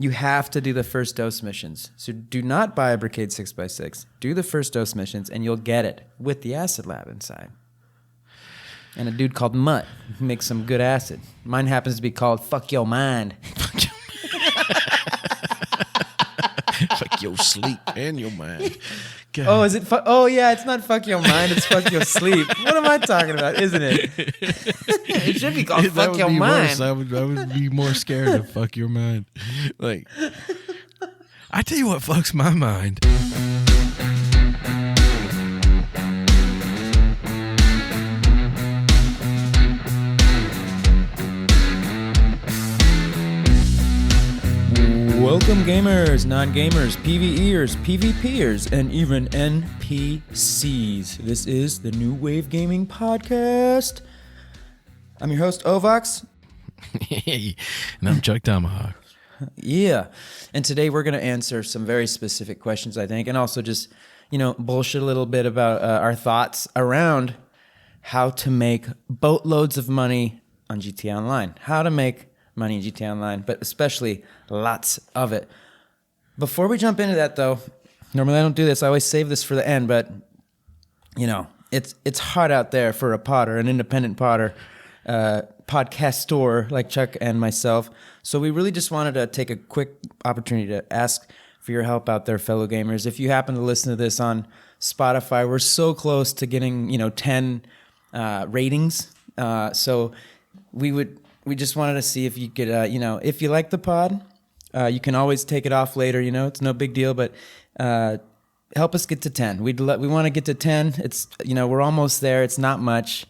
You have to do the first dose missions. So do not buy a Brigade 6x6. Do the first dose missions, and you'll get it with the acid lab inside. And a dude called Mutt makes some good acid. Mine happens to be called Fuck Your Mind. Fuck your sleep and your mind. God. Oh, is it? Oh, yeah, it's not Fuck Your Mind. It's Fuck Your Sleep. What am I talking about? Isn't it? It should be called Fuck Your Mind. Worse. I would be more scared of Fuck Your Mind. Like, I tell you what fucks my mind. Welcome gamers, non-gamers, PvEers, PvPers, and even NPCs. This is the New Wave Gaming Podcast. I'm your host, Ovox. Hey, and I'm ChukTomahawk. Yeah, and today we're going to answer some very specific questions, I think, and also just, bullshit a little bit about our thoughts around how to make boatloads of money on GTA Online. How to make money in GTA Online, but especially lots of it. Before we jump into that, though, normally I don't do this. I always save this for the end, but it's hard out there for a podder, an independent podder, podcaster like Chuck and myself. So we really just wanted to take a quick opportunity to ask for your help out there, fellow gamers. If you happen to listen to this on Spotify, we're so close to getting 10 ratings. So we just wanted to see if you could, if you like the pod, you can always take it off later. It's no big deal, but help us get to 10. We want to get to 10. It's, we're almost there. It's not much,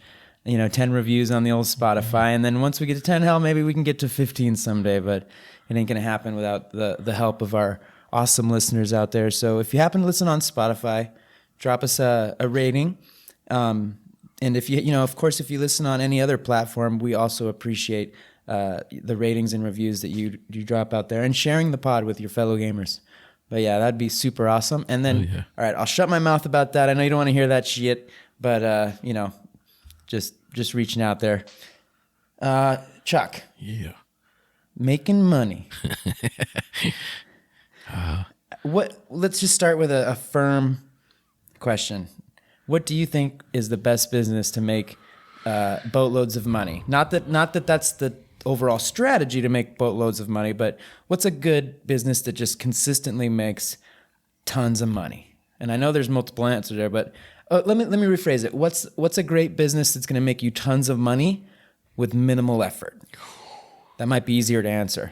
10 reviews on the old Spotify. And then once we get to 10, hell, maybe we can get to 15 someday, but it ain't going to happen without the help of our awesome listeners out there. So if you happen to listen on Spotify, drop us a rating. And if you, of course, if you listen on any other platform, we also appreciate the ratings and reviews that you drop out there and sharing the pod with your fellow gamers. But yeah, that'd be super awesome. And then, All right, I'll shut my mouth about that. I know you don't want to hear that shit, but just reaching out there. Chuck. Yeah. Making money. Let's just start with a firm question. What do you think is the best business to make boatloads of money? Not that that's the overall strategy to make boatloads of money, but what's a good business that just consistently makes tons of money? And I know there's multiple answers there, but let me rephrase it. What's a great business that's going to make you tons of money with minimal effort? That might be easier to answer.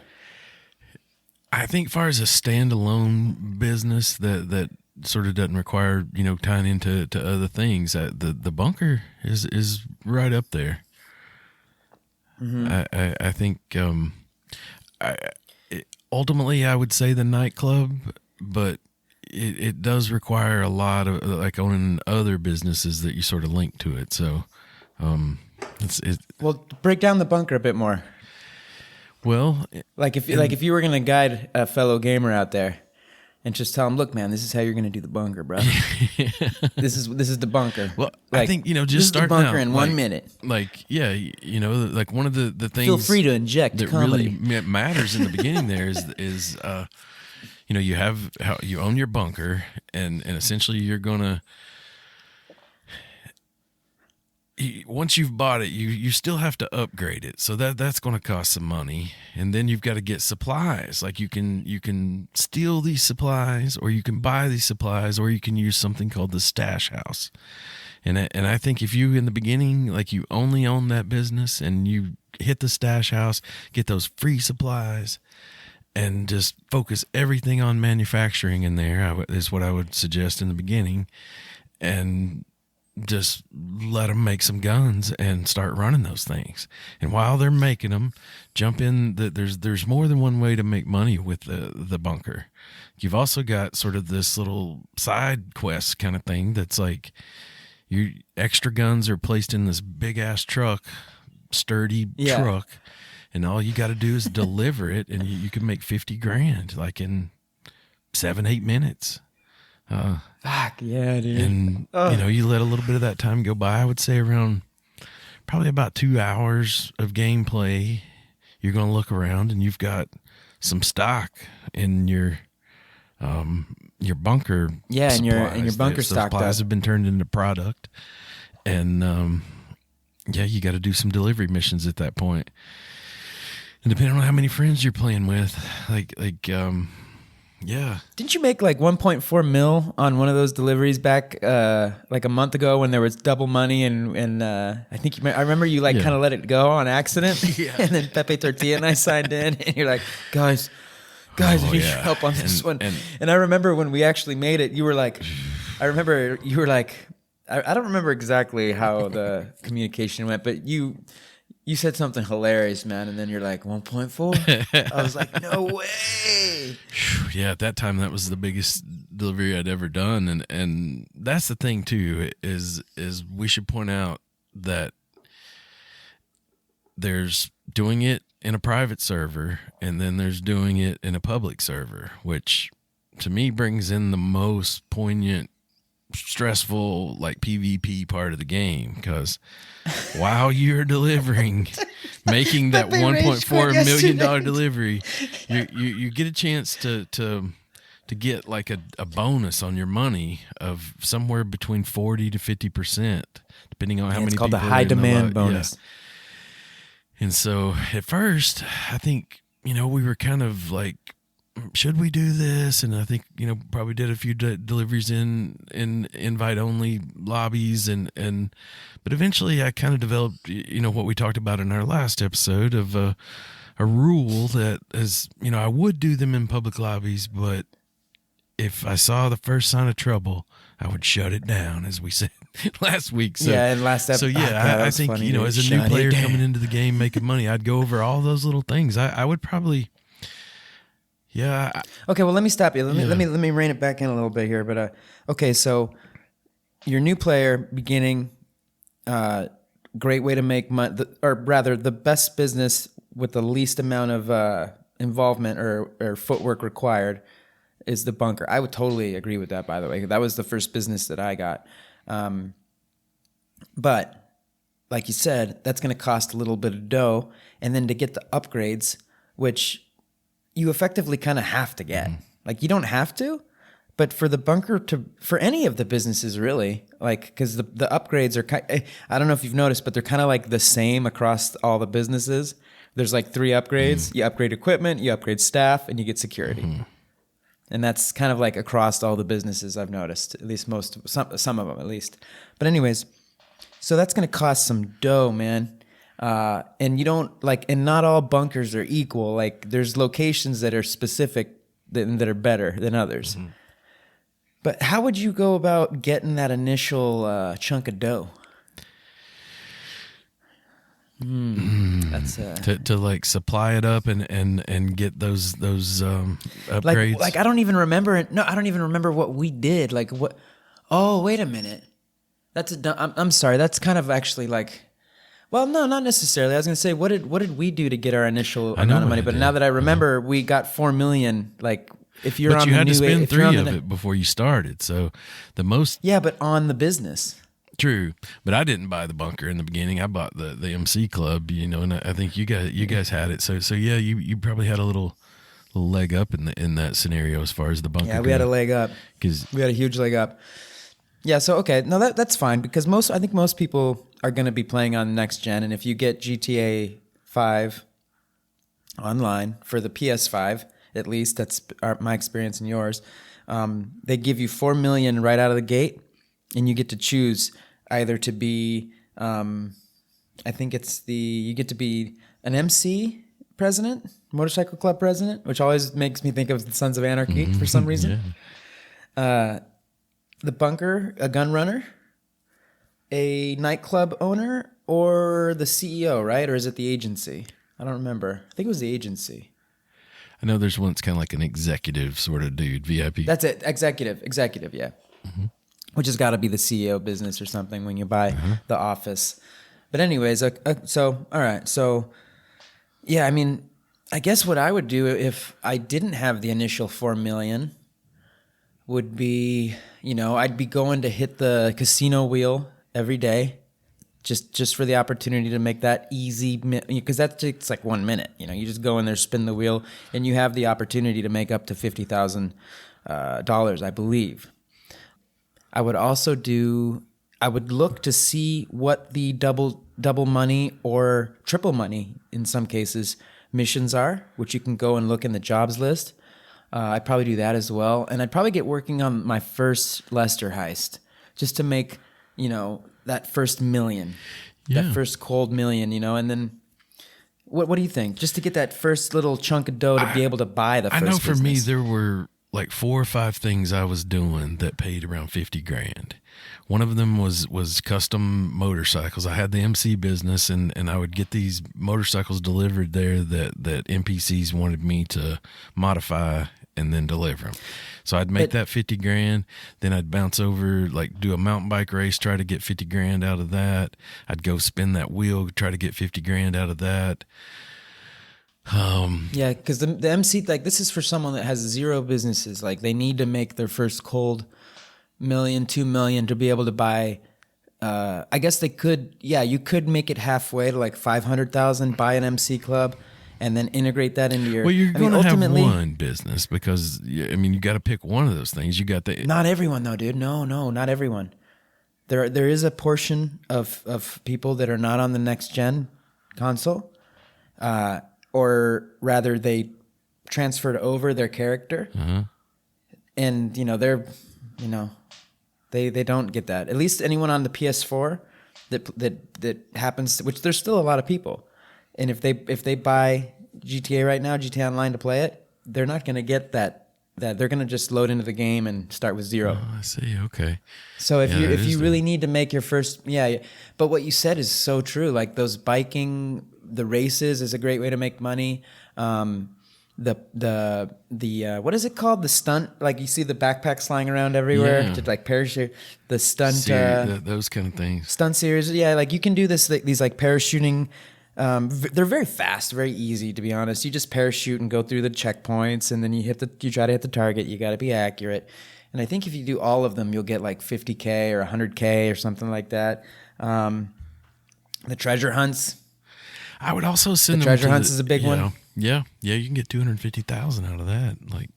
I think, as far as a standalone business that sort of doesn't require, tying into other things, the bunker is right up there. Mm-hmm. I think ultimately I would say the nightclub, but it does require a lot of like owning other businesses that you sort of link to it. So well, break down the bunker a bit more. Well, if you were going to guide a fellow gamer out there and just tell them, look, man, this is how you're going to do the bunker, bro. This is the bunker. Well, I think, just start the bunker out, in 1 minute. Like one of the things. Feel free to inject that comedy. Really matters in the beginning there is you own your bunker and essentially you're going to, once you've bought it, you still have to upgrade it. So that's going to cost some money. And then you've got to get supplies. Like you can steal these supplies, or you can buy these supplies, or you can use something called the stash house. And I think if you in the beginning, like you only own that business and you hit the stash house, get those free supplies, and just focus everything on manufacturing in there, is what I would suggest in the beginning. And just let them make some guns and start running those things. And while they're making them, jump in. There's more than one way to make money with the bunker. You've also got sort of this little side quest kind of thing that's like your extra guns are placed in this big ass truck, sturdy truck, and all you got to do is deliver it, and you can make $50,000 like in 7-8 minutes. Fuck yeah, dude. And you let a little bit of that time go by. I would say around probably about 2 hours of gameplay, you're going to look around and you've got some stock in your bunker. Yeah, and your bunker Those stocked supplies up. have been turned into product, and yeah, you got to do some delivery missions at that point. And depending on how many friends you're playing with, yeah. Didn't you make like 1.4 mil on one of those deliveries back like a month ago when there was double money and I think I remember you like kind of let it go on accident. Yeah. And then Pepe Tortilla and I signed in and you're like, guys, I need your help on this one. And I remember when we actually made it, you were like, I don't remember exactly how the communication went, but you said something hilarious, man, and then you're like 1.4. I was like, no way. Yeah, at that time that was the biggest delivery I'd ever done, and that's the thing too is we should point out that there's doing it in a private server and then there's doing it in a public server, which to me brings in the most poignant, stressful like PvP part of the game, because while you're delivering, making that $1.4 million delivery, you get a chance to get like a bonus on your money of somewhere between 40 to 50%, depending on how many. It's called people the high are in demand the bonus. Yeah. And so at first, I think we were kind of like, should we do this? And I think, probably did a few deliveries in invite only lobbies but eventually I kind of developed, what we talked about in our last episode of a rule that is, I would do them in public lobbies, but if I saw the first sign of trouble, I would shut it down, as we said last week. So, yeah, and last episode. So yeah, I think, funny, as a new player coming into the game, making money, I'd go over all those little things. I would probably, yeah. Okay, well, let me stop you. Let me rein it back in a little bit here. But okay, so you're a new player, beginning, great way to make money, or rather, the best business with the least amount of involvement or footwork required is the bunker. I would totally agree with that. By the way, that was the first business that I got. But like you said, that's going to cost a little bit of dough, and then to get the upgrades, which you effectively kind of have to get. Like, you don't have to, but for the bunker for any of the businesses really, like, because the upgrades are I don't know if you've noticed, but they're kind of like the same across all the businesses. There's like 3 upgrades. You upgrade equipment, you upgrade staff, and you get security. And that's kind of like across all the businesses I've noticed, at least some of them at least. But anyways, so that's going to cost some dough, man. And you don't and not all bunkers are equal. Like, there's locations that are specific that are better than others. But how would you go about getting that initial chunk of dough? That's to like supply it up and get those upgrades. Like I don't even remember it. No, I don't even remember what we did. Like what? Oh, wait a minute. I'm sorry. That's kind of actually like. Well, no, not necessarily. I was going to say, what did we do to get our initial amount of money? But now that I remember, we got 4 million. Like, if you're but on you the had new, to spend if you're 3 on of it before you started. So the most. Yeah, but on the business. True, but I didn't buy the bunker in the beginning. I bought the MC club, and I think you guys had it. So yeah, you probably had a little leg up in that scenario as far as the bunker. Yeah, we had a leg up. Because we had a huge leg up. Yeah, so okay, no, that's fine, because I think most people are going to be playing on next gen, and if you get GTA 5 online for the PS5, at least that's my experience and yours, they give you 4 million right out of the gate, and you get to choose either to be, I think you get to be an MC president, motorcycle club president, which always makes me think of the Sons of Anarchy for some reason. Yeah. The bunker, a gun runner, a nightclub owner, or the CEO, right? Or is it the agency? I don't remember. I think it was the agency. I know there's one that's kind of like an executive sort of dude, VIP. That's it, executive, yeah. Which has got to be the CEO business or something when you buy the office. But anyways, so, all right. So, yeah, I mean, I guess what I would do if I didn't have the initial 4 million would be, I'd be going to hit the casino wheel every day, just for the opportunity to make that easy, because that takes like 1 minute. You just go in there, spin the wheel, and you have the opportunity to make up to $50,000, I believe. I would look to see what the double money or triple money in some cases missions are, which you can go and look in the jobs list. I'd probably do that as well, and I'd probably get working on my first Lester heist just to make that first million, that first cold million, and then what do you think? Just to get that first little chunk of dough to be able to buy the first I know for me, business. there were like 4 or 5 things I was doing that paid around $50,000. One of them was custom motorcycles. I had the MC business, and I would get these motorcycles delivered there that NPCs wanted me to modify and then deliver them. So I'd make that $50,000. Then I'd bounce over, like do a mountain bike race, try to get $50,000 out of that. I'd go spin that wheel, try to get $50,000 out of that. Yeah, because the MC, like, this is for someone that has 0 businesses. Like, they need to make their first cold $1 million, $2 million to be able to buy. I guess they could. Yeah, you could make it halfway to like 500,000. Buy an MC club, and then integrate that into your. Well, you're going to have one business because you got to pick one of those things. You got the. Not everyone though, dude. No, not everyone. There is a portion of people that are not on the next gen console. Or rather, they transferred over their character, and they don't get that. At least anyone on the PS4 that happens, which there's still a lot of people, and if they buy GTA right now, GTA Online to play it, they're not going to get that. That they're going to just load into the game and start with 0. Oh, I see. Okay. So if you really need to make your first, but what you said is so true. Like those biking. The races is a great way to make money. The what is it called? The stunt, like you see the backpacks flying around everywhere to like parachute. The stunt, those kind of things. Stunt series, like you can do these like parachuting. They're very fast, very easy to be honest. You just parachute and go through the checkpoints, and then you try to hit the target. You got to be accurate. And I think if you do all of them, you'll get like 50K or 100K or something like that. The treasure hunts. I would also send the them treasure hunts is a big one. Yeah, you can get 250,000 out of that, like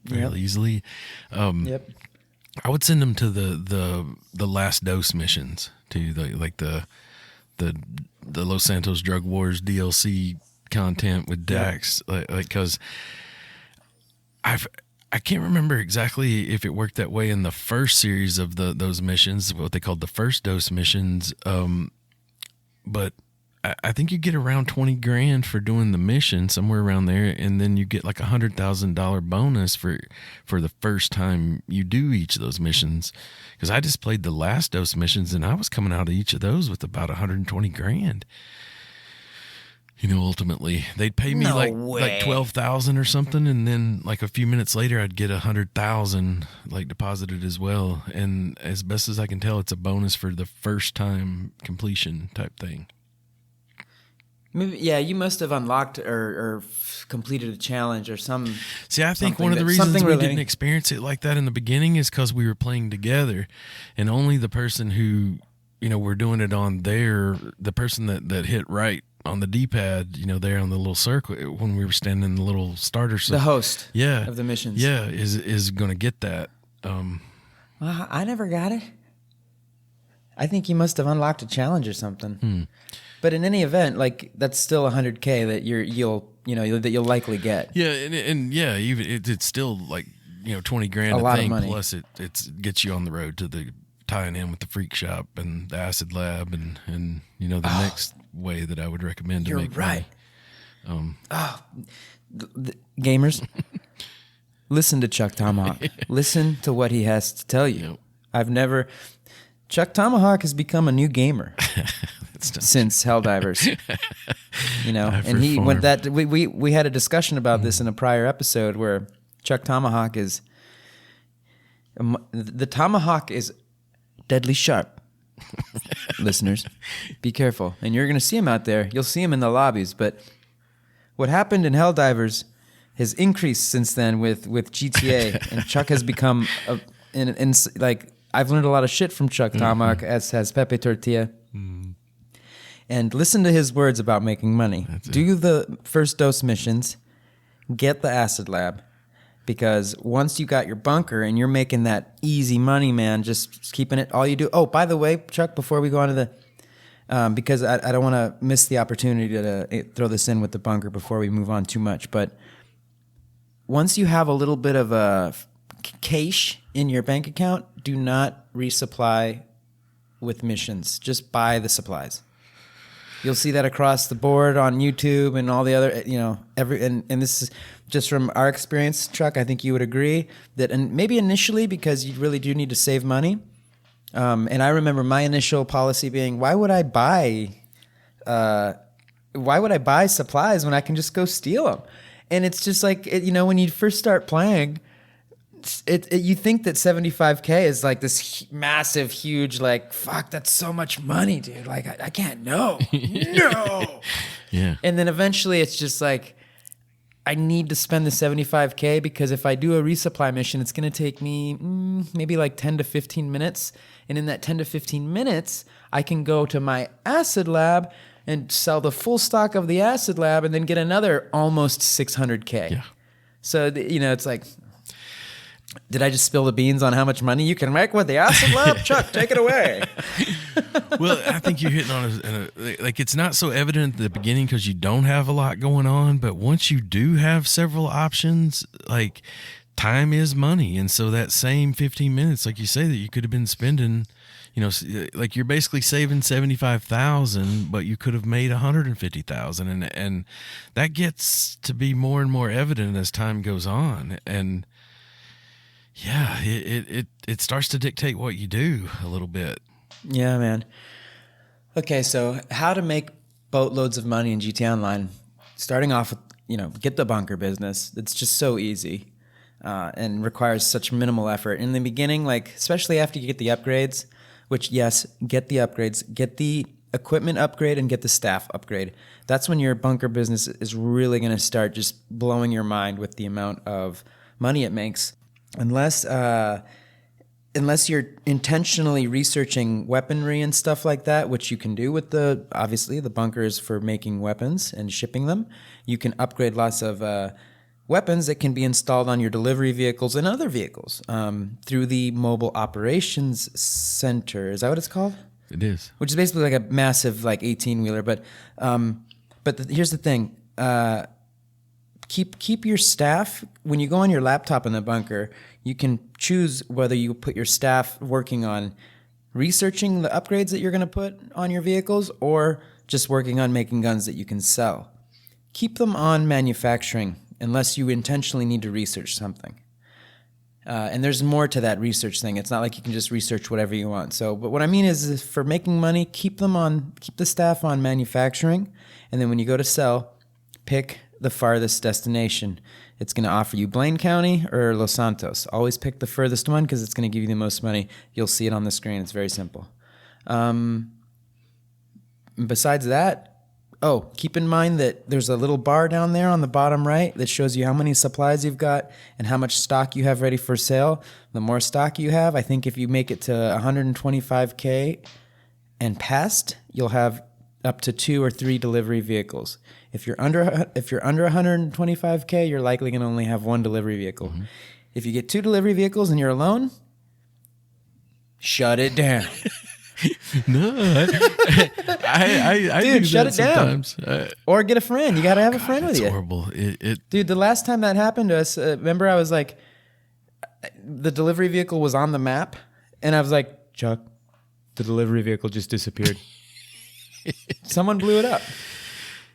fairly easily. Yep. I would send them to the last dose missions, to the Los Santos Drug Wars DLC content with Dax, like because I can't remember exactly if it worked that way in the first series of those missions, what they called the first dose missions, but. I think you get around $20,000 for doing the mission, somewhere around there, and then you get like $100,000 bonus for the first time you do each of those missions. Because I just played the last dose missions, and I was coming out of each of those with about $120,000. Ultimately they'd pay me like $12,000 or something, and then like a few minutes later I'd get $100,000 like deposited as well. And as best as I can tell, it's a bonus for the first time completion type thing. Maybe, you must have unlocked or completed a challenge or some. See, I think one of the reasons we didn't experience it like that in the beginning is because we were playing together, and only the person who, we're doing it on the person that hit right on the D-pad, there on the little circle when we were standing in the little starter circle. The host of the missions. Yeah, is going to get that. I never got it. I think you must have unlocked a challenge or something. But in any event, like that's still $100K that you'll likely get. Yeah, and even it's still like $20,000 a lot thing, of money. plus it gets you on the road to the tying in with the freak shop and the acid lab and the next way that I would recommend to make money. Gamers, listen to ChukTomahawk. Listen to what he has to tell you. Yep. ChukTomahawk has become a new gamer since Helldivers. And he went that we had a discussion about this in a prior episode where ChukTomahawk is the tomahawk is deadly sharp. Listeners, be careful. And you're going to see him out there. You'll see him in the lobbies, but what happened in Helldivers has increased since then with GTA, and Chuck has become like I've learned a lot of shit from ChukTomahawk, as has Pepe Tortilla. And listen to his words about making money. Do the first dose missions, get the acid lab, because once you got your bunker and you're making that easy money, man, just keeping it all you do. Oh, by the way, Chuck, before we go on to the, because I don't want to miss the opportunity to throw this in with the bunker before we move on too much, but once you have a little bit of a cash in your bank account, do not resupply with missions. Just buy the supplies. You'll see that across the board on YouTube and all the other, and this is just from our experience, Chuck. I think you would agree that, and maybe initially because you really do need to save money. And I remember my initial policy being, why would I buy supplies when I can just go steal them? And it's just like, when you first start playing, you think that 75K is like this massive, huge, like, fuck, that's so much money, dude. Like, I can't, no. Yeah. And then eventually it's just like, I need to spend the 75K because if I do a resupply mission, it's going to take me maybe like 10 to 15 minutes. And in that 10 to 15 minutes, I can go to my acid lab and sell the full stock of the acid lab and then get another almost 600K. Yeah. So, it's like, did I just spill the beans on how much money you can make with the acid lab? Chuck, take it away. Well, I think you're hitting on like it's not so evident at the beginning because you don't have a lot going on, but once you do have several options, like time is money, and so that same 15 minutes, like you say, that you could have been spending, like you're basically saving 75,000, but you could have made 150,000, and that gets to be more and more evident as time goes on, and yeah, it starts to dictate what you do a little bit. Yeah, man. Okay, so how to make boatloads of money in GTA Online? Starting off with, get the bunker business. It's just so easy and requires such minimal effort. In the beginning, like especially after you get the upgrades, which yes, get the upgrades, get the equipment upgrade and get the staff upgrade. That's when your bunker business is really going to start just blowing your mind with the amount of money it makes. Unless you're intentionally researching weaponry and stuff like that, which you can do with obviously the bunkers for making weapons and shipping them. You can upgrade lots of weapons that can be installed on your delivery vehicles and other vehicles through the Mobile Operations Center. Is that what it's called? It is. Which is basically like a massive 18-wheeler. But here's the thing. Keep your staff. When you go on your laptop in the bunker, you can choose whether you put your staff working on researching the upgrades that you're going to put on your vehicles or just working on making guns that you can sell. Keep them on manufacturing unless you intentionally need to research something. And there's more to that research thing. It's not like you can just research whatever you want. But what I mean is for making money, keep the staff on manufacturing, and then when you go to sell, pick the farthest destination. It's going to offer you Blaine County or Los Santos. Always pick the furthest one because it's going to give you the most money. You'll see it on the screen. It's very simple. Besides that, keep in mind that there's a little bar down there on the bottom right that shows you how many supplies you've got and how much stock you have ready for sale. The more stock you have, I think if you make it to 125K and past, you'll have up to 2 or 3 delivery vehicles. If you're under 125K, you're likely going to only have 1 delivery vehicle. Mm-hmm. If you get 2 delivery vehicles and you're alone, shut it down. No, I dude, do shut that it down. sometimes. Or get a friend. You got to have a friend with you. It's horrible. Dude, the last time that happened to us, remember I was like, the delivery vehicle was on the map, and I was like, Chuck, the delivery vehicle just disappeared. Someone blew it up.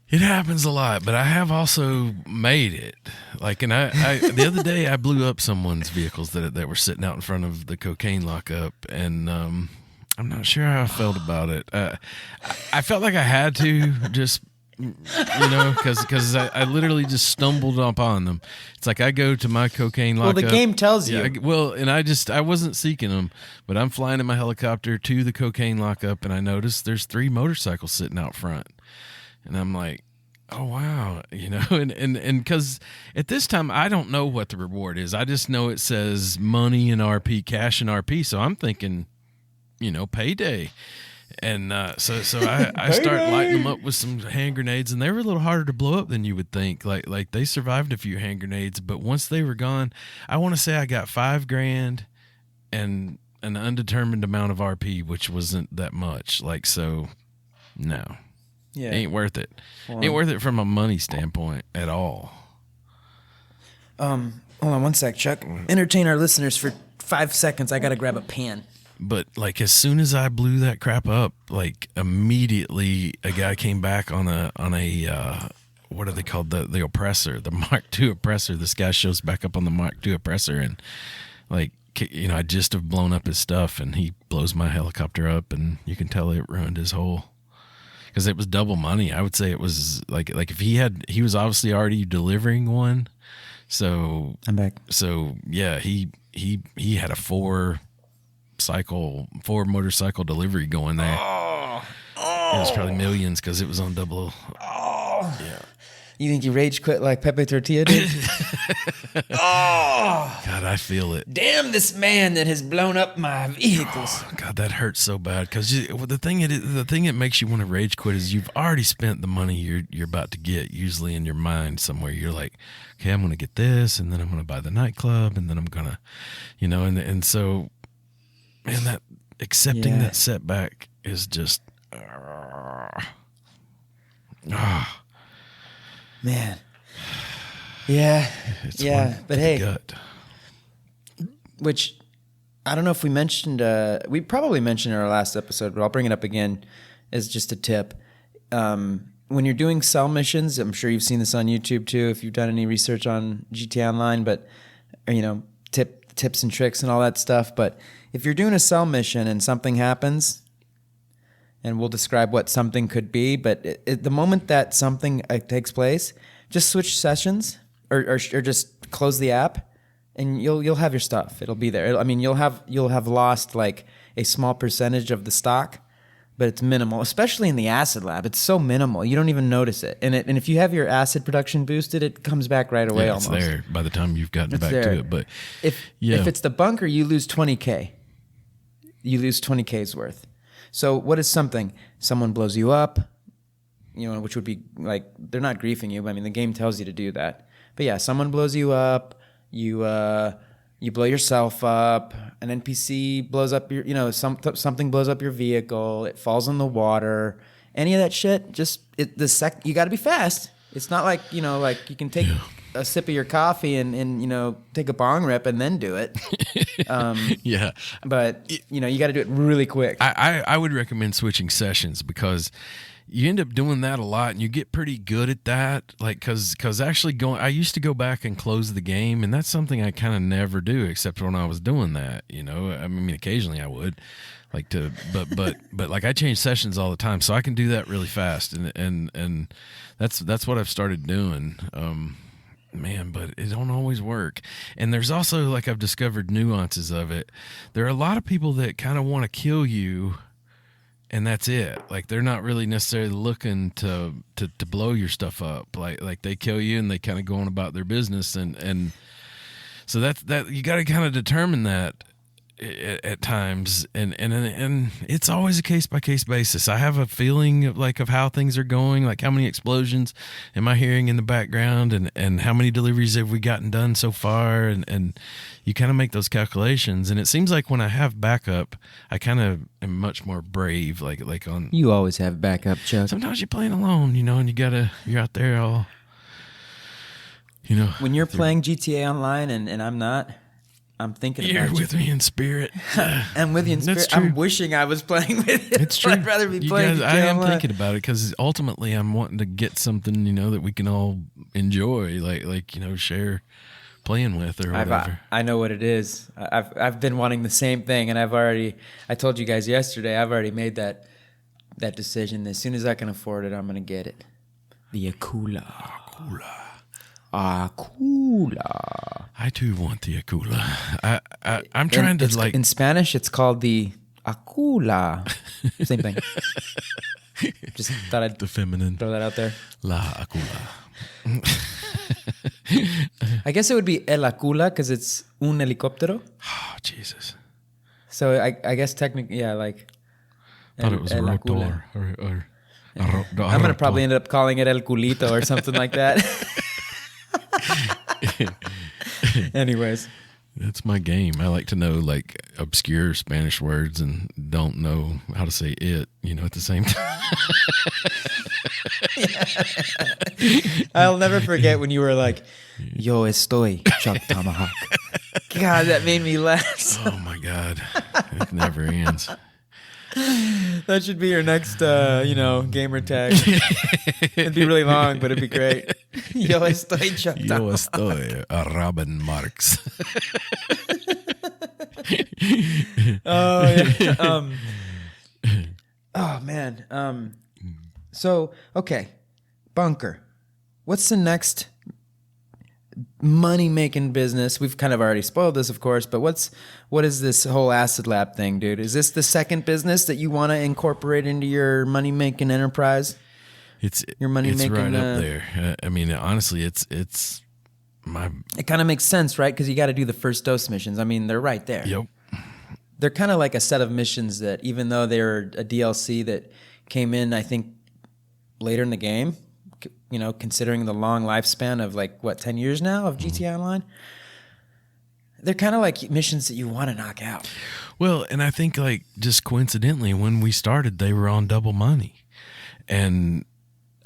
It happens a lot, but I have also made it. Like, and I the other day I blew up someone's vehicles that were sitting out in front of the cocaine lockup, and I'm not sure how I felt about it. I felt like I had to just, because I literally just stumbled upon them. It's like I go to my cocaine lockup. Well, the game tells you. And I wasn't seeking them, but I'm flying in my helicopter to the cocaine lockup, and I noticed there's 3 motorcycles sitting out front. And I'm like, oh, wow, and because at this time, I don't know what the reward is. I just know it says money and RP, cash and RP. So I'm thinking, payday. And so I start lighting them up with some hand grenades, and they were a little harder to blow up than you would think. Like they survived a few hand grenades, but once they were gone, I want to say I got $5,000 and an undetermined amount of RP, which wasn't that much. Like, so no, ain't worth it. Well, ain't worth it from a money standpoint at all. Hold on one sec, Chuck. Entertain our listeners for 5 seconds. I gotta grab a pan. But like as soon as I blew that crap up, like immediately a guy came back on a what are they called, the oppressor, the Mark II oppressor. This guy shows back up on the Mark II oppressor, and like, you know, I just have blown up his stuff, and he blows my helicopter up, and you can tell it ruined his whole, because it was double money. I would say it was like if he was obviously already delivering one, so I'm back. So yeah, he had a four motorcycle delivery going there. It was probably millions because it was on double. Yeah. You think you rage quit like Pepe Tortilla did? God, I feel it. Damn this man that has blown up my vehicles. God, that hurts so bad because the thing that makes you want to rage quit is you've already spent the money you're about to get. Usually in your mind somewhere, you're like, okay, I'm going to get this, and then I'm going to buy the nightclub, and then I'm going to, you know, and so, man, that accepting that setback is just, man. Yeah. It's But hey, gut. which I don't know if we mentioned, we probably mentioned in our last episode, but I'll bring it up again as just a tip. When you're doing cell missions, I'm sure you've seen this on YouTube too, if you've done any research on GTA Online, but, you know, tips and tricks and all that stuff. But if you're doing a cell mission and something happens, and we'll describe what something could be, but the moment that something takes place, just switch sessions or just close the app, and you'll have your stuff. It'll be there. I mean, you'll have lost like a small percentage of the stock, but it's minimal, especially in the acid lab. It's so minimal. You don't even notice it. And if you have your acid production boosted, it comes back right away almost. It's there by the time you've gotten back to it. But if it's the bunker, you lose 20K. You lose 20K's worth. So what is something? Someone blows you up, you know, which would be like, they're not griefing you, but I mean, the game tells you to do that. But yeah, someone blows you up, you blow yourself up, an NPC blows up your, you know, something blows up your vehicle, it falls in the water, any of that shit, you got to be fast. It's not like, you know, like you can take a sip of your coffee and you know, take a bong rip and then do it. Yeah. But, you know, you got to do it really quick. I would recommend switching sessions because you end up doing that a lot and you get pretty good at that. Like, cause actually I used to go back and close the game, and that's something I kind of never do except when I was doing that, you know. I mean, occasionally I would like to, but like I change sessions all the time, so I can do that really fast. And that's what I've started doing. Man, but it don't always work. And there's also, like, I've discovered nuances of it. There are a lot of people that kind of want to kill you, and that's it. Like, they're not really necessarily looking to blow your stuff up. Like they kill you and they kind of go on about their business, and so that you got to kind of determine that at times, and it's always a case by case basis. I have a feeling of how things are going, like how many explosions am I hearing in the background, and how many deliveries have we gotten done so far, and you kind of make those calculations. And it seems like when I have backup, I kind of am much more brave. Like on, you always have backup, Chuck. Sometimes you're playing alone, you know, and you're out there all, you know. When you're playing GTA Online and I'm not, I'm thinking about you. You're with me in spirit. I'm with you in spirit. I'm wishing I was playing with it. It's true. I'd rather be playing. I am thinking about it because ultimately I'm wanting to get something, you know, that we can all enjoy, like you know, share playing with or whatever. I know what it is. I've been wanting the same thing, and I told you guys yesterday, I've already made that decision. As soon as I can afford it, I'm gonna get it. The Akula. I too want the Akula. I'm trying to like in Spanish. It's called the Akula. Same thing. Just thought I'd the feminine throw that out there. La Akula. I guess it would be el Akula because it's un helicóptero. Oh Jesus. So I guess technically, yeah, like. thought it was a la rotor. cula. Or I'm going to probably end up calling it El Culito or something like that. Anyways. That's my game. I like to know like obscure Spanish words and don't know how to say it, at the same time. I'll never forget when you were like, yo estoy ChukTomahawk. God, that made me laugh. Oh my God. It never ends. That should be your next, gamer tag. It'd be really long, but it'd be great. Yo estoy ChukTomahawk. Yo estoy a Robin Marx. Oh, yeah. Oh, man. So, okay. Bunker. What's the next money-making business? We've kind of already spoiled this, of course, but what is this whole acid lab thing, dude? Is this the second business that you want to incorporate into your money-making enterprise? It's money-making, right up there. I mean, honestly, it's my... It kind of makes sense, right? Because you got to do the first dose missions. I mean, they're right there. Yep. They're kind of like a set of missions that, even though they're a DLC that came in, I think, later in the game, considering the long lifespan of 10 years now of GTA Online, they're kind of like missions that you want to knock out. Well, and I think just coincidentally, when we started, they were on double money, and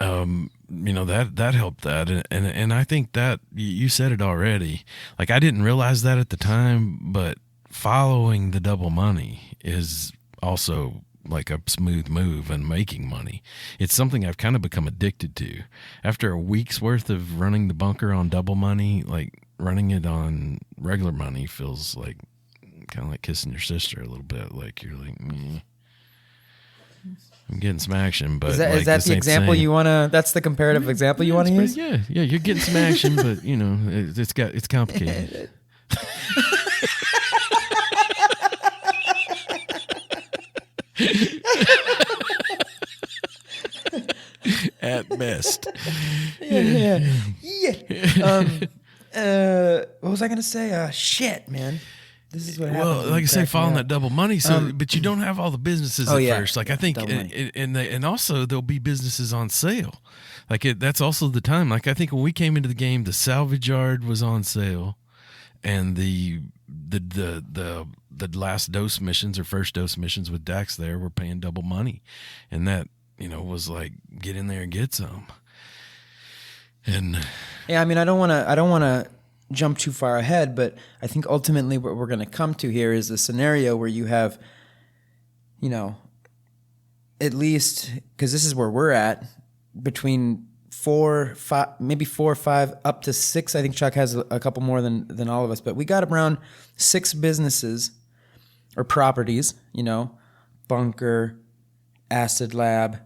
that helped that, and I think that you said it already. I didn't realize that at the time, but following the double money is also like a smooth move and making money. It's something I've kind of become addicted to. After a week's worth of running the bunker on double money, running it on regular money feels kind of like kissing your sister a little bit. You're like, meh. I'm getting some action, but is that the example you want to? That's the comparative example you want to use? Yeah, you're getting some action, but it's complicated. At best. Yeah. What was I gonna say? Shit, man. This is what happens. Well, like I say, following that double money. So, but you don't have all the businesses at first. I think, and also there'll be businesses on sale. That's also the time. I think when we came into the game, the salvage yard was on sale, and the last dose missions or first dose missions with Dax there were paying double money, and that was like, get in there and get some. And yeah, I mean, I don't want to jump too far ahead, but I think ultimately what we're going to come to here is a scenario where you have, at least, because this is where we're at, between 4, 5, maybe 4 or 5, up to 6. I think Chuck has a couple more than all of us, but we got around 6 businesses or properties, Bunker, Acid Lab,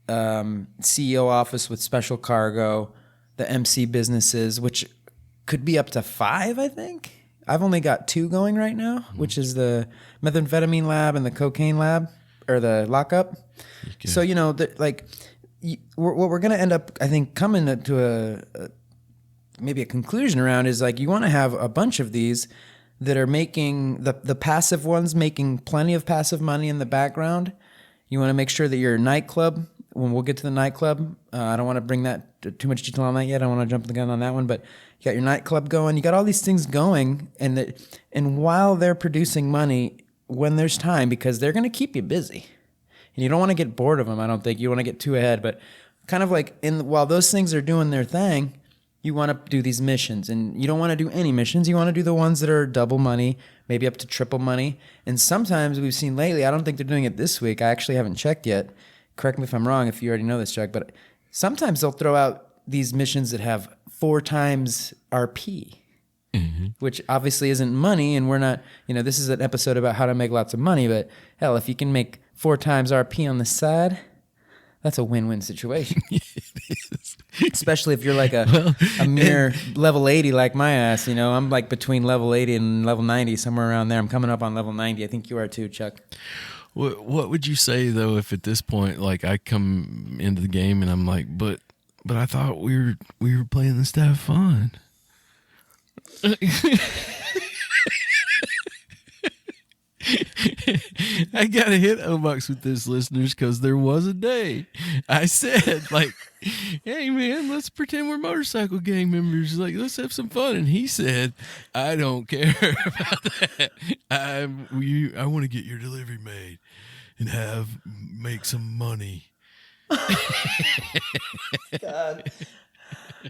CEO office with special cargo, the MC businesses, which could be up to 5, I think. I've only got 2 going right now, which is the methamphetamine lab and the cocaine lab, or the lockup. Okay. So, what we're going to end up, I think, coming to maybe a conclusion around is you want to have a bunch of these that are making the passive ones, making plenty of passive money in the background. You want to make sure that your nightclub, when we'll get to the nightclub, I don't want to bring that too much detail on that yet. I don't want to jump the gun on that one, but you got your nightclub going. You got all these things going, and while they're producing money, when there's time, because they're going to keep you busy, and you don't want to get bored of them. I don't think you want to get too ahead, but kind of while those things are doing their thing, you want to do these missions, and you don't want to do any missions. You want to do the ones that are double money, maybe up to triple money. And sometimes we've seen lately, I don't think they're doing it this week. I actually haven't checked yet. Correct me if I'm wrong, if you already know this, Chuck, but sometimes they'll throw out these missions that have 4 times RP, which obviously isn't money, and we're not, this is an episode about how to make lots of money, but hell, if you can make 4 times RP on the side, that's a win-win situation. It is. Especially if you're like a mere level 80 like my ass, I'm between level 80 and level 90, somewhere around there. I'm coming up on level 90. I think you are too, Chuck. What would you say though if at this point, I come into the game and I'm like, but I thought we were playing this to have fun. I gotta hit Ovox with this, listeners, because there was a day I said, like, hey man, let's pretend we're motorcycle gang members. Like, let's have some fun. And he said, I don't care about that. I want to get your delivery made and make some money. God.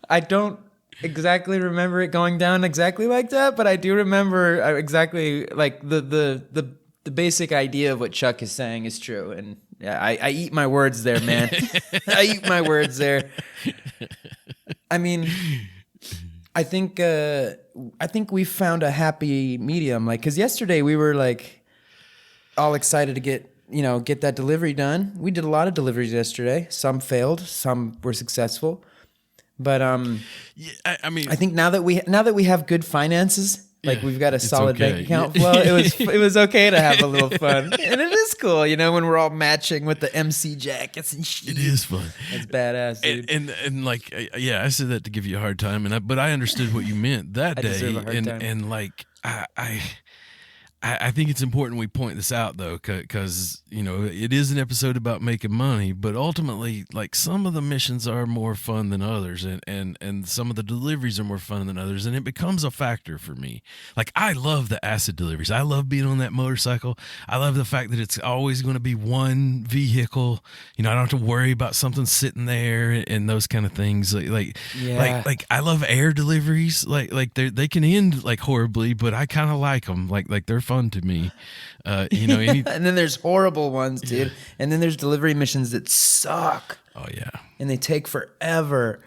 I don't exactly remember it going down exactly like that, but I do remember exactly like the basic idea of what Chuck is saying is true. And yeah, I eat my words there, man. I eat my words there. I mean, I think we found a happy medium. Like, cause yesterday we were like all excited to get that delivery done. We did a lot of deliveries yesterday. Some failed, some were successful. But yeah, I mean, I think now that we have good finances, like we've got a solid okay. bank account flow, it was okay to have a little fun, and it is cool, when we're all matching with the MC jackets and shit. It is fun. It's badass, dude. And like, yeah, I said that to give you a hard time, but I understood what you meant that I day, deserve a hard time. and like I think it's important we point this out, though, because, it is an episode about making money, but ultimately, like, some of the missions are more fun than others, and some of the deliveries are more fun than others, and it becomes a factor for me. Like, I love the acid deliveries. I love being on that motorcycle. I love the fact that it's always going to be one vehicle. I don't have to worry about something sitting there and those kind of things. Like I love air deliveries. Like they can end, like, horribly, but I kind of like them. Like they're fun to me. And then there's horrible ones, dude. Yeah. And then there's delivery missions that suck. Oh yeah. And they take forever.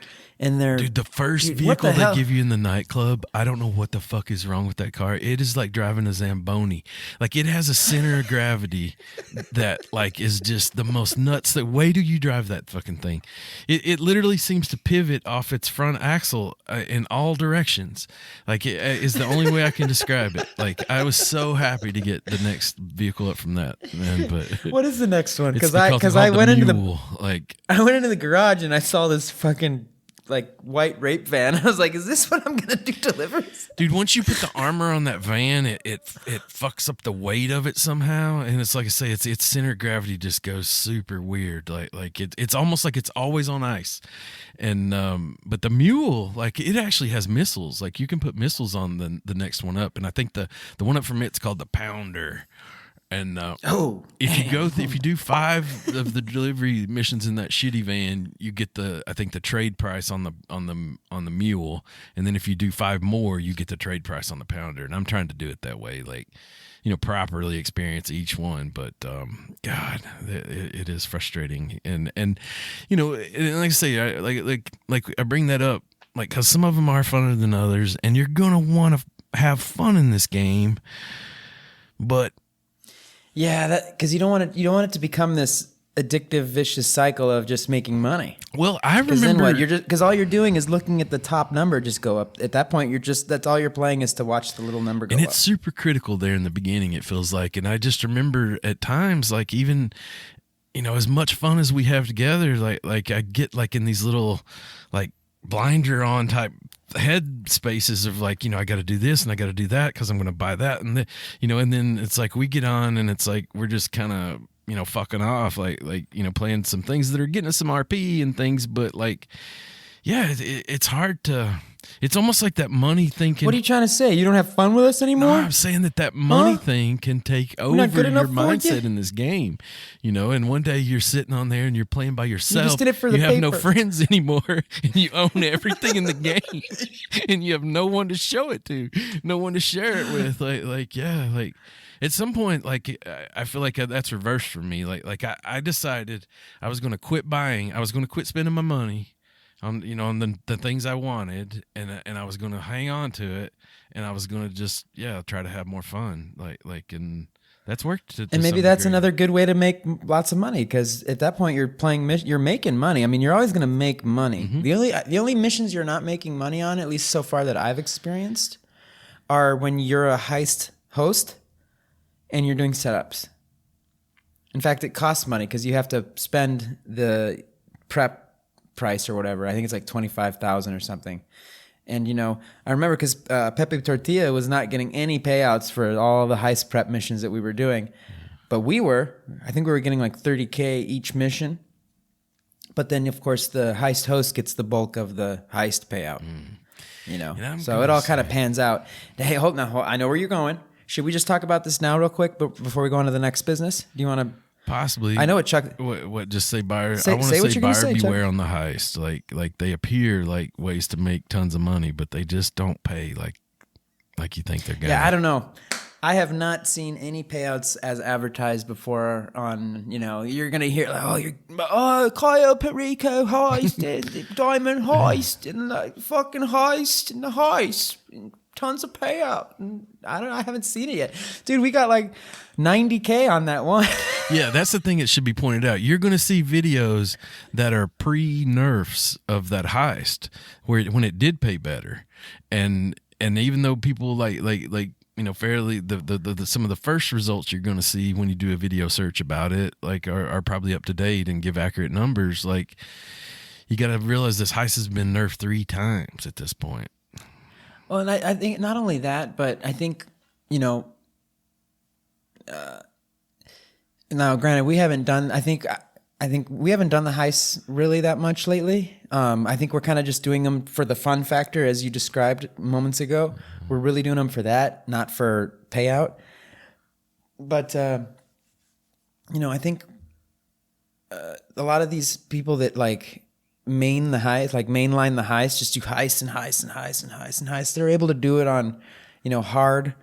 And they're the first vehicle they give you in the nightclub, I don't know what the fuck is wrong with that car. It is like driving a Zamboni. Like, it has a center of gravity that, like, is just the most nuts. The way do you drive that fucking thing? It literally seems to pivot off its front axle in all directions. Like, it is the only way I can describe it. Like, I was so happy to get the next vehicle up from that, man. But what is the next one? Because I went into the garage and I saw this fucking, like, white rape van. I was like, is this what I'm gonna do deliveries? Dude, once you put the armor on that van, it fucks up the weight of it somehow, and it's like I say, its center of gravity just goes super weird. Like it's almost like it's always on ice. And but the mule, like, it actually has missiles. Like, you can put missiles on the next one up, and I think the one up from it's called the Pounder. And if you do 5 of the delivery missions in that shitty van, you get the trade price on the mule, and then if you do 5 more, you get the trade price on the Pounder. And I'm trying to do it that way, like, properly experience each one. But God, it is frustrating, and like I say, like I bring that up, like, because some of them are funner than others, and you're gonna want to have fun in this game, but. Yeah, because you don't want it to become this addictive, vicious cycle of just making money. Well, I remember. Then what? Because all you're doing is looking at the top number just go up. At that point, that's all you're playing is to watch the little number go up. And it's super critical there in the beginning, it feels like. And I just remember at times, like, even, as much fun as we have together, like I get, like, in these little, like, blinder on type head spaces of, like, I got to do this and I got to do that because I'm going to buy that, and and then it's like we get on and it's like we're just kind of fucking off, like playing some things that are getting us some RP and things, but, like, yeah, it's hard to. It's almost like that money thing can. What are you trying to say? You don't have fun with us anymore? No, I'm saying that money thing can take over your mindset in this game. And one day you're sitting on there and you're playing by yourself. You just did it for the paper. You have no friends anymore, and you own everything in the game, and you have no one to show it to, no one to share it with. Like at some point, like, I feel like that's reversed for me. Like I decided I was going to quit buying. I was going to quit spending my money on the things I wanted, and I was going to hang on to it, and I was going to just try to have more fun, and that's worked. And maybe that's another good way to make lots of money, because at that point you're making money. I mean, you're always going to make money. Mm-hmm. The only missions you're not making money on, at least so far that I've experienced, are when you're a heist host and you're doing setups. In fact, it costs money because you have to spend the prep price or whatever. I think it's like $25,000 or something. And I remember because Pepe Tortilla was not getting any payouts for all the heist prep missions that we were doing. But I think we were getting like 30K each mission. But then, of course, the heist host gets the bulk of the heist payout. You know, so it all kind of pans out. Hey, hold on. I know where you're going. Should we just talk about this now real quick before we go on to the next business? Do you want to? Possibly. I know what Chuck. What? Just say buyer. Say, I want say to what say you're gonna buyer say, beware Chuck. on the heist. Like they appear like ways to make tons of money, but they just don't pay like you think they're gonna. Yeah, I don't know. I have not seen any payouts as advertised before on, you know, you're going to hear like, Cayo Perico Heist, Diamond Heist, and the fucking heist, and the heist, and tons of payout. And I haven't seen it yet. Dude, we got like 90K on that one. Yeah, that's the thing that should be pointed out. You're going to see videos that are pre-nerfs of that heist where when it did pay better. And even though people like you know, fairly the some of the first results you're going to see when you do a video search about it, like are probably up to date and give accurate numbers. Like you got to realize this heist has been nerfed 3 times at this point. Well, and I think not only that, but I think, you know, now granted we haven't done. I think we haven't done the heists really that much lately. I think we're kind of just doing them for the fun factor, as you described moments ago. We're really doing them for that, not for payout. But, you know, I think a lot of these people that like mainline the heist, just do heist and heist and heist and heist and heist. They're able to do it on, you know, hard.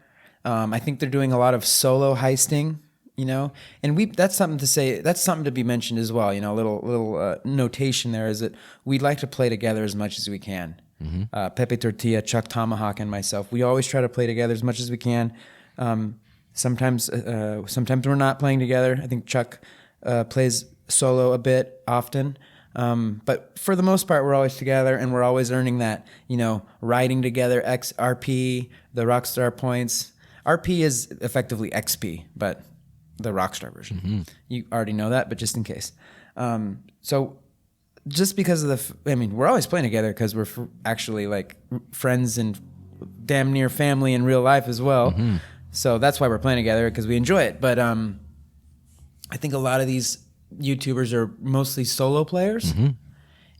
I think they're doing a lot of solo heisting. You know, and that's something to say. That's something to be mentioned as well. You know, a little notation there is that we'd like to play together as much as we can. Mm-hmm. Pepe Tortilla, ChukTomahawk, and myself. We always try to play together as much as we can. Sometimes we're not playing together. I think Chuck plays solo a bit often. But for the most part, we're always together, and we're always earning that. You know, riding together, XRP, the Rockstar points. RP is effectively XP, but the Rockstar version. Mm-hmm. You already know that, but just in case. So just because of we're always playing together because we're actually like friends and damn near family in real life as well. Mm-hmm. So that's why we're playing together, because we enjoy it. But I think a lot of these YouTubers are mostly solo players, mm-hmm.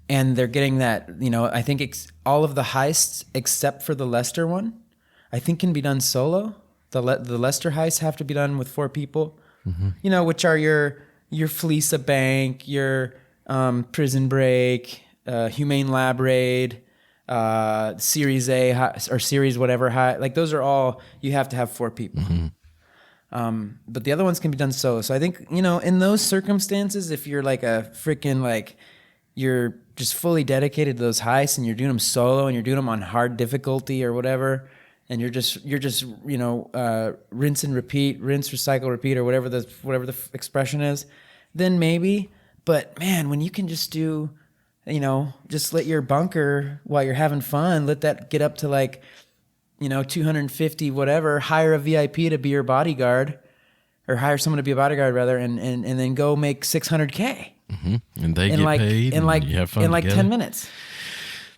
and they're getting that, you know, I think all of the heists except for the Lester one, I think can be done solo. The Lester heists have to be done with 4 people. Mm-hmm. You know, which are your fleece a bank, your prison break, humane lab raid, series A or series whatever high. Like those are all, you have to have 4 people. Mm-hmm. But the other ones can be done solo. So I think, you know, in those circumstances, if you're like a freaking like, you're just fully dedicated to those heists and you're doing them solo and you're doing them on hard difficulty or whatever, and you're just you know, rinse and repeat, rinse, recycle, repeat, or whatever the expression is, then maybe. But man, when you can just do, you know, just let your bunker while you're having fun, let that get up to like, you know, 250 whatever, hire a VIP to be your bodyguard, or hire someone to be a bodyguard rather, and then go make 600K. Mm-hmm. And they get paid, and you have fun in like together. 10 minutes.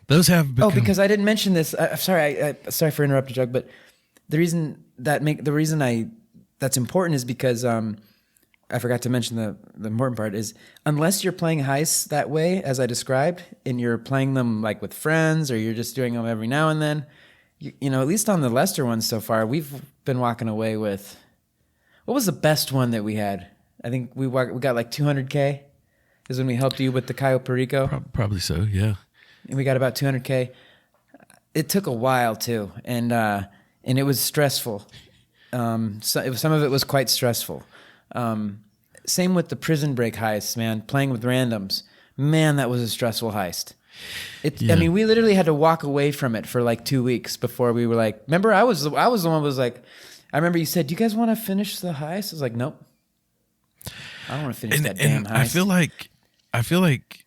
Those have become... Oh, because I didn't mention this. Sorry for interrupting, Doug. But the reason that's important is because I forgot to mention the important part is, unless you're playing heists that way as I described, and you're playing them like with friends, or you're just doing them every now and then, you know, at least on the Lester ones so far, we've been walking away with, what was the best one that we had? I think we got like 200K. Is when we helped you with the Cayo Perico. Probably so, yeah. And we got about 200K. It took a while too, and it was stressful. Some of it was quite stressful. Same with the prison break heists, man. Playing with randoms, man, that was a stressful heist. Yeah. I mean, we literally had to walk away from it for like 2 weeks before we were like. Remember, I was the one who was like. I remember you said, "Do you guys want to finish the heist?" I was like, "Nope, I don't want to finish that damn heist." I feel like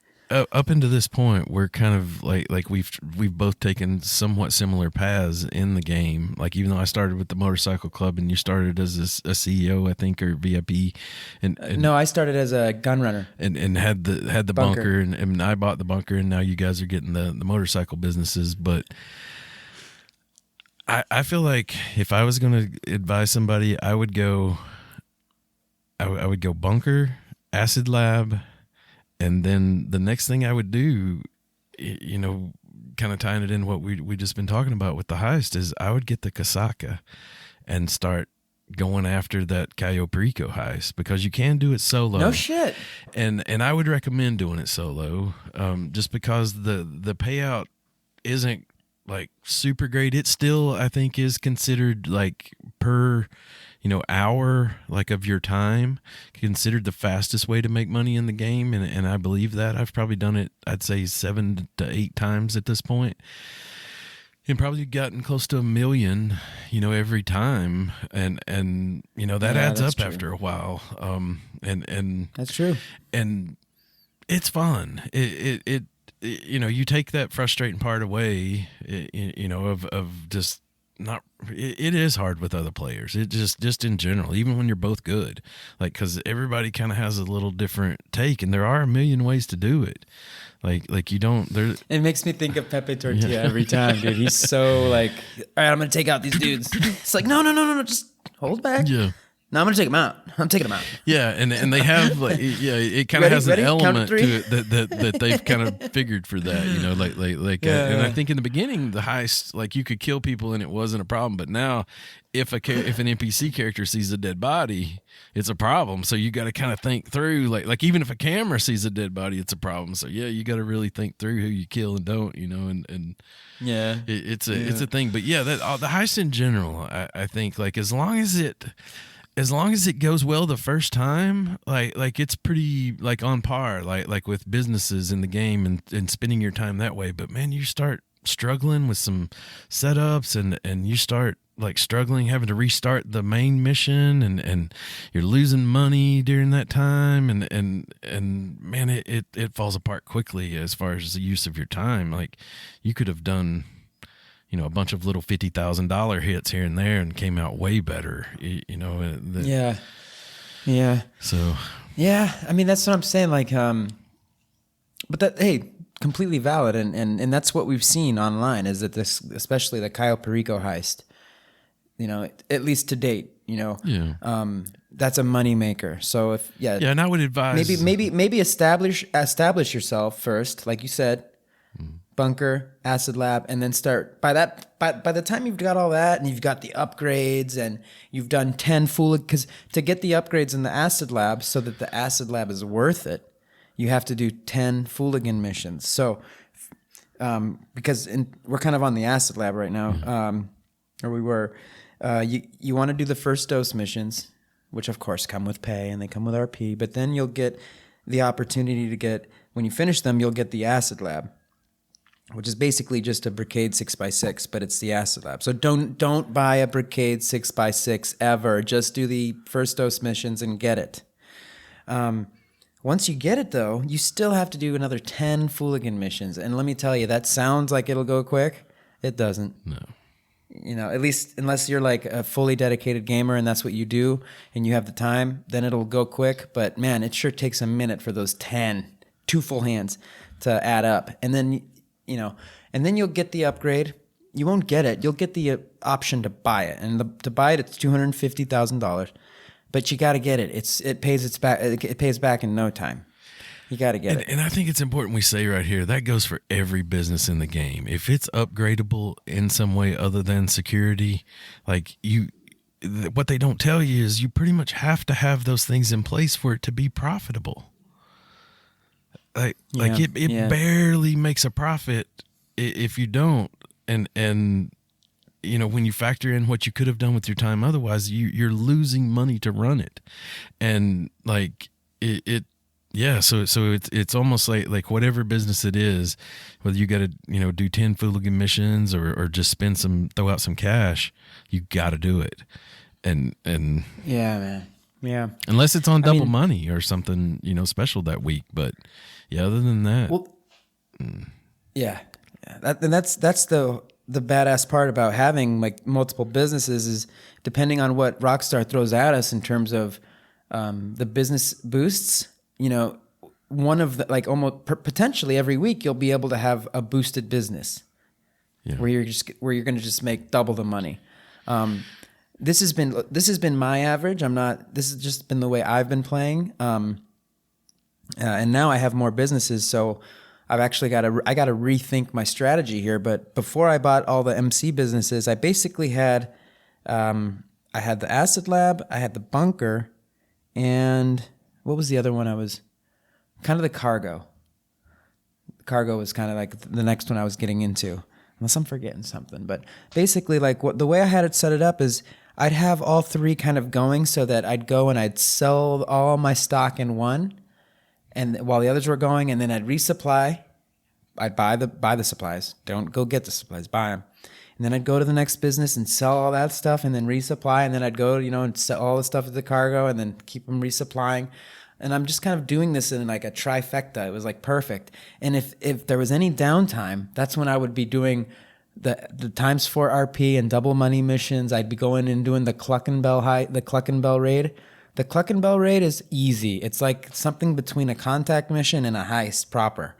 up into this point, we're kind of like we've both taken somewhat similar paths in the game. Like, even though I started with the motorcycle club and you started as a CEO, I think, or VIP, and no, I started as a gun runner and had the bunker, and I bought the bunker, and now you guys are getting the motorcycle businesses. But I feel like if I was going to advise somebody, I would go I would go bunker, acid lab, and then the next thing I would do, you know, kind of tying it in what we just been talking about with the heist, is I would get the casaca and start going after that Cayo Perico heist, because you can do it solo. No shit. And I would recommend doing it solo, just because the payout isn't like super great. It still, I think, is considered like per, you know, hour, like of your time, considered the fastest way to make money in the game. And I believe that. I've probably done it, I'd say 7 to 8 times at this point, and probably gotten close to $1 million, you know, every time. And, you know, that adds up after a while. And that's true. And it's fun. It you know, you take that frustrating part away, you know, of just not, it is hard with other players. It just in general, even when you're both good, like, cause everybody kind of has a little different take, and there are a million ways to do it. Like you don't, there. It makes me think of Pepe Tortilla every time, dude. He's so like, all right, I'm going to take out these dudes. It's like, no, just hold back. Yeah. No, I'm going to take them out. I'm taking them out. Yeah, and they have, like, yeah, it kind of has an element to it that they've kind of figured for that, you know, and I think in the beginning the heist, like, you could kill people and it wasn't a problem, but now if an NPC character sees a dead body, it's a problem. So you got to kind of think through, like even if a camera sees a dead body, it's a problem. So yeah, you got to really think through who you kill and don't, you know, and yeah, it's a thing. But yeah, that the heist in general, I think, like, as long as it goes well the first time, like it's pretty, like, on par, like with businesses in the game and spending your time that way. But man, you start struggling with some setups and you start, like, struggling, having to restart the main mission, and you're losing money during that time, and man, it falls apart quickly as far as the use of your time. Like, you could have done, you know, a bunch of little $50,000 hits here and there and came out way better, you know. Yeah. So. Yeah, I mean, that's what I'm saying. Like, but that, hey, completely valid. And that's what we've seen online, is that this, especially the Cayo Perico heist, you know, at least to date, you know, that's a moneymaker. So and I would advise maybe establish yourself first, like you said, bunker, acid lab, and then start by the time you've got all that and you've got the upgrades and you've done 10 because to get the upgrades in the acid lab so that the acid lab is worth it, you have to do 10 Fooligan missions. So because we're kind of on the acid lab right now, or we were. You want to do the first dose missions, which of course come with pay and they come with RP, but then you'll get the opportunity to get, when you finish them, you'll get the acid lab, which is basically just a Brigade 6x6, but it's the acid lab. So don't buy a Brigade 6x6 ever. Just do the first dose missions and get it. Once you get it, though, you still have to do another 10 Fooligan missions. And let me tell you, that sounds like it'll go quick. It doesn't. No. You know, at least unless you're like a fully dedicated gamer and that's what you do and you have the time, then it'll go quick. But man, it sure takes a minute for those 2 full hands to add up. And then, you know, and then you'll get the upgrade. You won't get it. You'll get the option to buy it. And to buy it, it's $250,000. But you got to get it. It pays back in no time. You got to get it. And I think it's important we say right here, that goes for every business in the game. If it's upgradable in some way other than security, like, what they don't tell you is you pretty much have to have those things in place for it to be profitable. It barely makes a profit if you don't. And you know, when you factor in what you could have done with your time otherwise, you're losing money to run it. And like so it's almost like whatever business it is, whether you got to, you know, do 10 Fooligan missions or just throw out some cash, you got to do it. And yeah, man. Yeah. Unless it's on double money or something, you know, special that week, but yeah, other than that. Well, yeah. That's the badass part about having like multiple businesses is depending on what Rockstar throws at us in terms of the business boosts. You know, one of the, like, almost potentially every week you'll be able to have a boosted business where you're going to just make double the money. this has been my average. This has just been the way I've been playing. And now I have more businesses, so I've actually I got to rethink my strategy here. But before I bought all the MC businesses, I basically had, I had the acid lab, I had the bunker, and what was the other one? I was kind of the cargo. The cargo was kind of like the next one I was getting into, unless I'm forgetting something. But basically, like the way I had it set it up is I'd have all three kind of going, so that I'd go and I'd sell all my stock in one, and while the others were going, and then I'd resupply. I'd buy the supplies. Don't go get the supplies, buy them. And then I'd go to the next business and sell all that stuff and then resupply. And then I'd go, and sell all the stuff at the cargo and then keep them resupplying. And I'm just kind of doing this in like a trifecta. It was like perfect. And if there was any downtime, that's when I would be doing the times 4 RP and double money missions. I'd be going and doing the Cluckenbell raid. The Cluckenbell raid is easy. It's like something between a contact mission and a heist proper.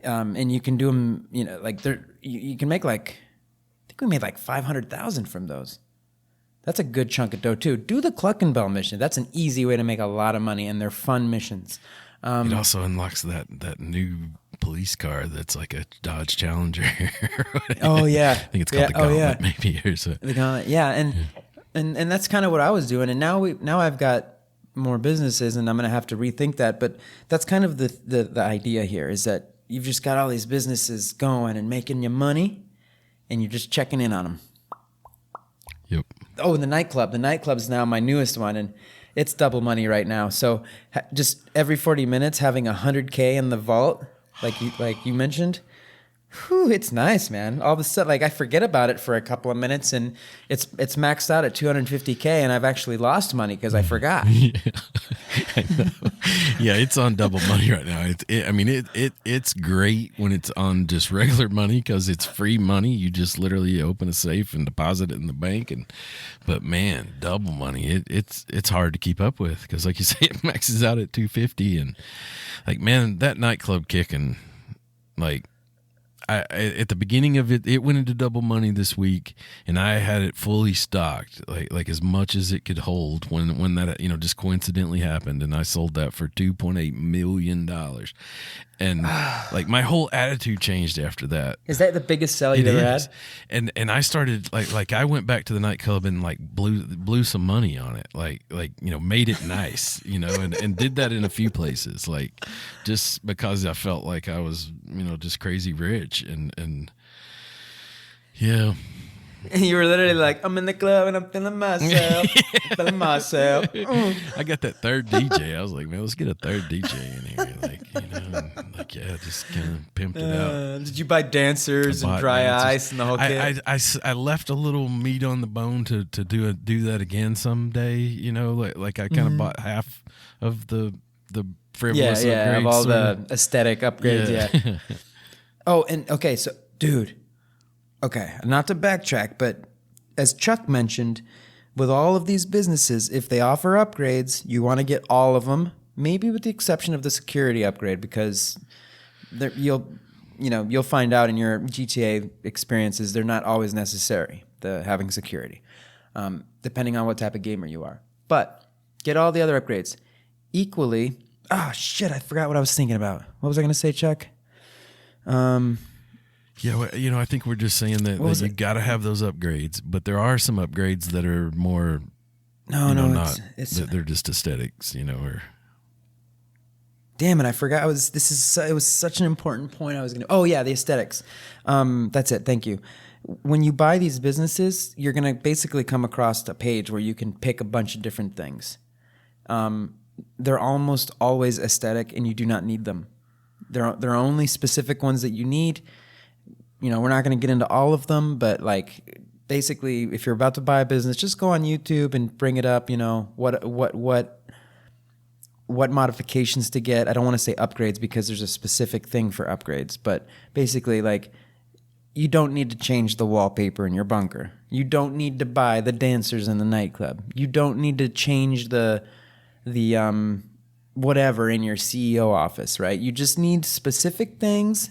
And you can do them, like you can make like, I think we made like 500,000 from those. That's a good chunk of dough too. Do the Cluckenbell mission. That's an easy way to make a lot of money, and they're fun missions. It also unlocks that new police car that's like a Dodge Challenger. Oh yeah, I think it's called the Gauntlet, maybe or so. The Gauntlet, yeah, and that's kind of what I was doing. And now I've got more businesses, and I'm gonna have to rethink that. But that's kind of the idea here, is that you've just got all these businesses going and making you money, and you're just checking in on them. Yep. Oh, and the nightclub. The nightclub's now my newest one, and it's double money right now. So just every 40 minutes having 100K in the vault, like you mentioned, whew, it's nice, man. All of a sudden, like I forget about it for a couple of minutes, and it's maxed out at 250K, and I've actually lost money because I forgot. Yeah, it's on double money right now. It's great when it's on just regular money because it's free money. You just literally open a safe and deposit it in the bank. But man, double money, it's hard to keep up with because, like you say, it maxes out at 250, and like, man, that nightclub kicking, like. At the beginning of it went into double money this week, and I had it fully stocked, like as much as it could hold when that just coincidentally happened, and I sold that for $2.8 million, and like my whole attitude changed after that. Is that the biggest sell you've ever had? And I started like I went back to the nightclub and like blew some money on it, like made it nice, and did that in a few places, like just because I felt like I was just crazy rich. And yeah. You were literally like, I'm in the club and I'm feeling myself. I got that third DJ. I was like, man, let's get a third DJ in here. Just kind of pimped it out. Did you buy dancers and dry dancers. Ice and the whole kit? I left a little meat on the bone to do that again someday. Like I kind of bought half of the frivolous upgrades. Of all the aesthetic upgrades. Yeah. Oh, and okay, so dude, okay, not to backtrack, but as Chuck mentioned, with all of these businesses, if they offer upgrades, you want to get all of them, maybe with the exception of the security upgrade, because you'll find out in your GTA experiences, they're not always necessary, having security, depending on what type of gamer you are. But get all the other upgrades. Equally, I forgot what I was thinking about. What was I going to say, Chuck? I think we're just saying that you got to have those upgrades, but there are some upgrades that are more. They're just aesthetics, or. Damn it! I forgot. It was such an important point. I was gonna. Oh yeah, the aesthetics. That's it. Thank you. When you buy these businesses, you're gonna basically come across a page where you can pick a bunch of different things. They're almost always aesthetic, and you do not need them. There are only specific ones that you need. We're not going to get into all of them, but like basically, if you're about to buy a business, just go on YouTube and bring it up. What modifications to get. I don't want to say upgrades because there's a specific thing for upgrades, but basically, like, you don't need to change the wallpaper in your bunker. You don't need to buy the dancers in the nightclub. You don't need to change the whatever in your CEO office, right? You just need specific things,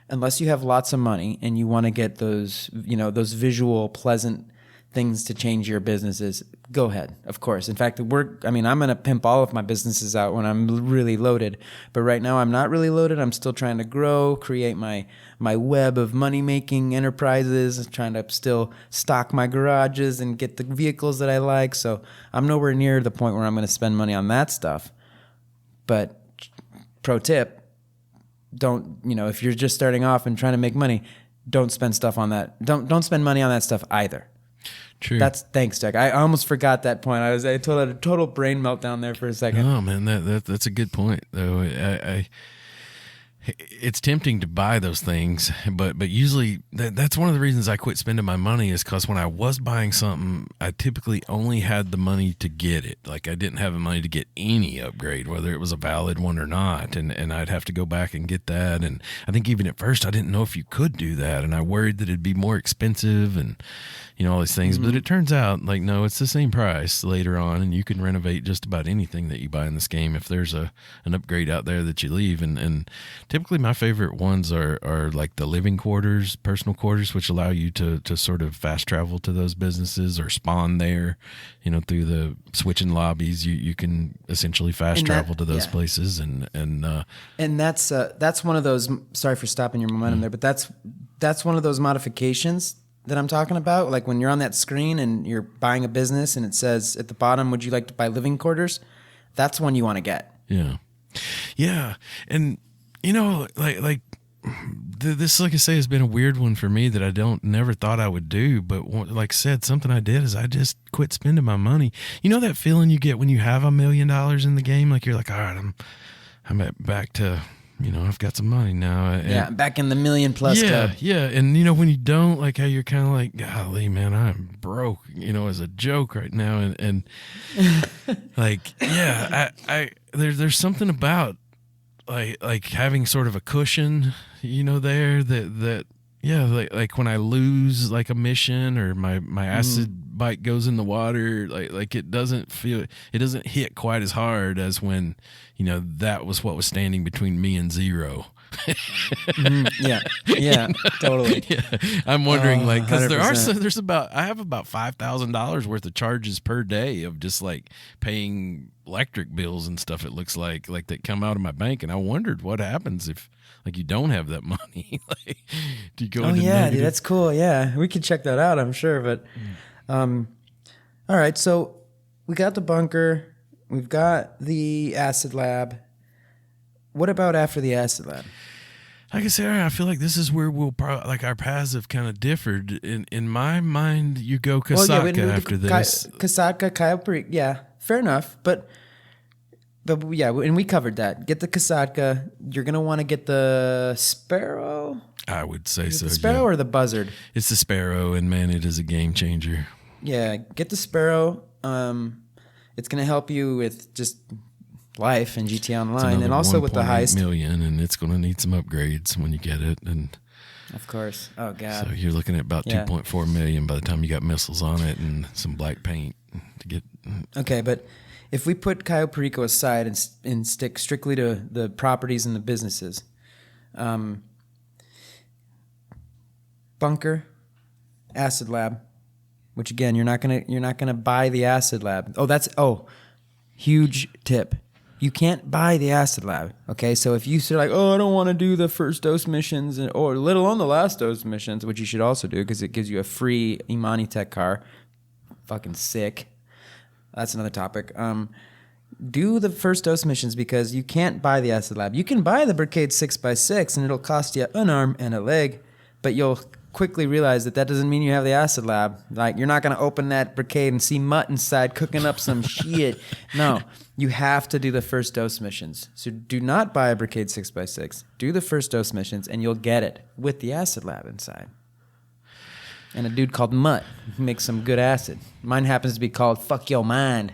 unless you have lots of money and you want to get those, those visual pleasant things to change your businesses, go ahead, of course. In fact, I'm going to pimp all of my businesses out when I'm really loaded. But right now, I'm not really loaded. I'm still trying to grow, create my web of money-making enterprises, trying to still stock my garages and get the vehicles that I like. So I'm nowhere near the point where I'm going to spend money on that stuff. But pro tip, if you're just starting off and trying to make money, don't spend stuff on that. Don't spend money on that stuff either. True. Thanks, Jack. I almost forgot that point. I had a total brain meltdown there for a second. Oh man, that's a good point though. It's tempting to buy those things, but usually that's one of the reasons I quit spending my money is because when I was buying something, I typically only had the money to get it. Like I didn't have the money to get any upgrade, whether it was a valid one or not, and I'd have to go back and get that. And I think even at first I didn't know if you could do that, and I worried that it'd be more expensive and all these things. Mm-hmm. But it turns out like no, it's the same price later on, and you can renovate just about anything that you buy in this game if there's an upgrade out there that you leave. And typically my favorite ones are like the living quarters, personal quarters, which allow you to sort of fast travel to those businesses or spawn there, through the switching lobbies. You can essentially fast travel to those places. And that's one of those, sorry for stopping your momentum there, but that's one of those modifications that I'm talking about. Like when you're on that screen and you're buying a business and it says at the bottom, would you like to buy living quarters? That's one you want to get. Yeah. Yeah. And like this, like I say, has been a weird one for me that I never thought I would do. But like I said, something I did is I just quit spending my money. That feeling you get when you have $1 million in the game? Like you're like, all right, I'm back to, I've got some money now. Back in the $1 million plus club. Yeah. And when you don't, like how you're kind of like, golly, man, I'm broke, as a joke right now. And like, yeah, there's something about, like having sort of a cushion, there that like when I lose like a mission or my acid bike goes in the water, like it doesn't hit quite as hard as when, that was what was standing between me and zero. Yeah, totally. Yeah. I'm wondering, because I have about $5,000 worth of charges per day of just like paying electric bills and stuff. It looks like that come out of my bank, and I wondered what happens if like you don't have that money. Like, do you go? Oh yeah, dude, that's cool. Yeah, we could check that out, I'm sure. But all right, so we got the bunker, we've got the acid lab. What about after the acid lab? Like I said, I feel like this is where our paths have kind of differed. In my mind, you go Kasaka after this. Kasaka, Cayo Perico. Yeah, fair enough. But yeah, and we covered that. Get the Kasaka. You're going to want to get the Sparrow. I would say so. The Sparrow or the Buzzard? It's the Sparrow, and man, it is a game changer. Yeah, get the Sparrow. It's going to help you with just life and GTA Online, and also with the heist. $1.8 million, and it's going to need some upgrades when you get it. And of course. Oh god. So you're looking at about $2.4 million by the time you got missiles on it and some black paint to get. Okay, but if we put Cayo Perico aside and stick strictly to the properties and the businesses, bunker, acid lab, which again you're not gonna buy the acid lab. Huge tip. You can't buy the acid lab, okay? So if you say like, I don't want to do the first dose missions or let alone the last dose missions, which you should also do because it gives you a free Imani Tech car. Fucking sick. That's another topic. Do the first dose missions because you can't buy the acid lab. You can buy the Brigade 6x6 and it'll cost you an arm and a leg, but you'll quickly realize that doesn't mean you have the acid lab. Like, you're not going to open that Brigade and see Mutt inside cooking up some shit. No, you have to do the first dose missions. So do not buy a Brigade 6x6. Do the first dose missions and you'll get it with the acid lab inside. And a dude called Mutt who makes some good acid. Mine happens to be called Fuck Your Mind.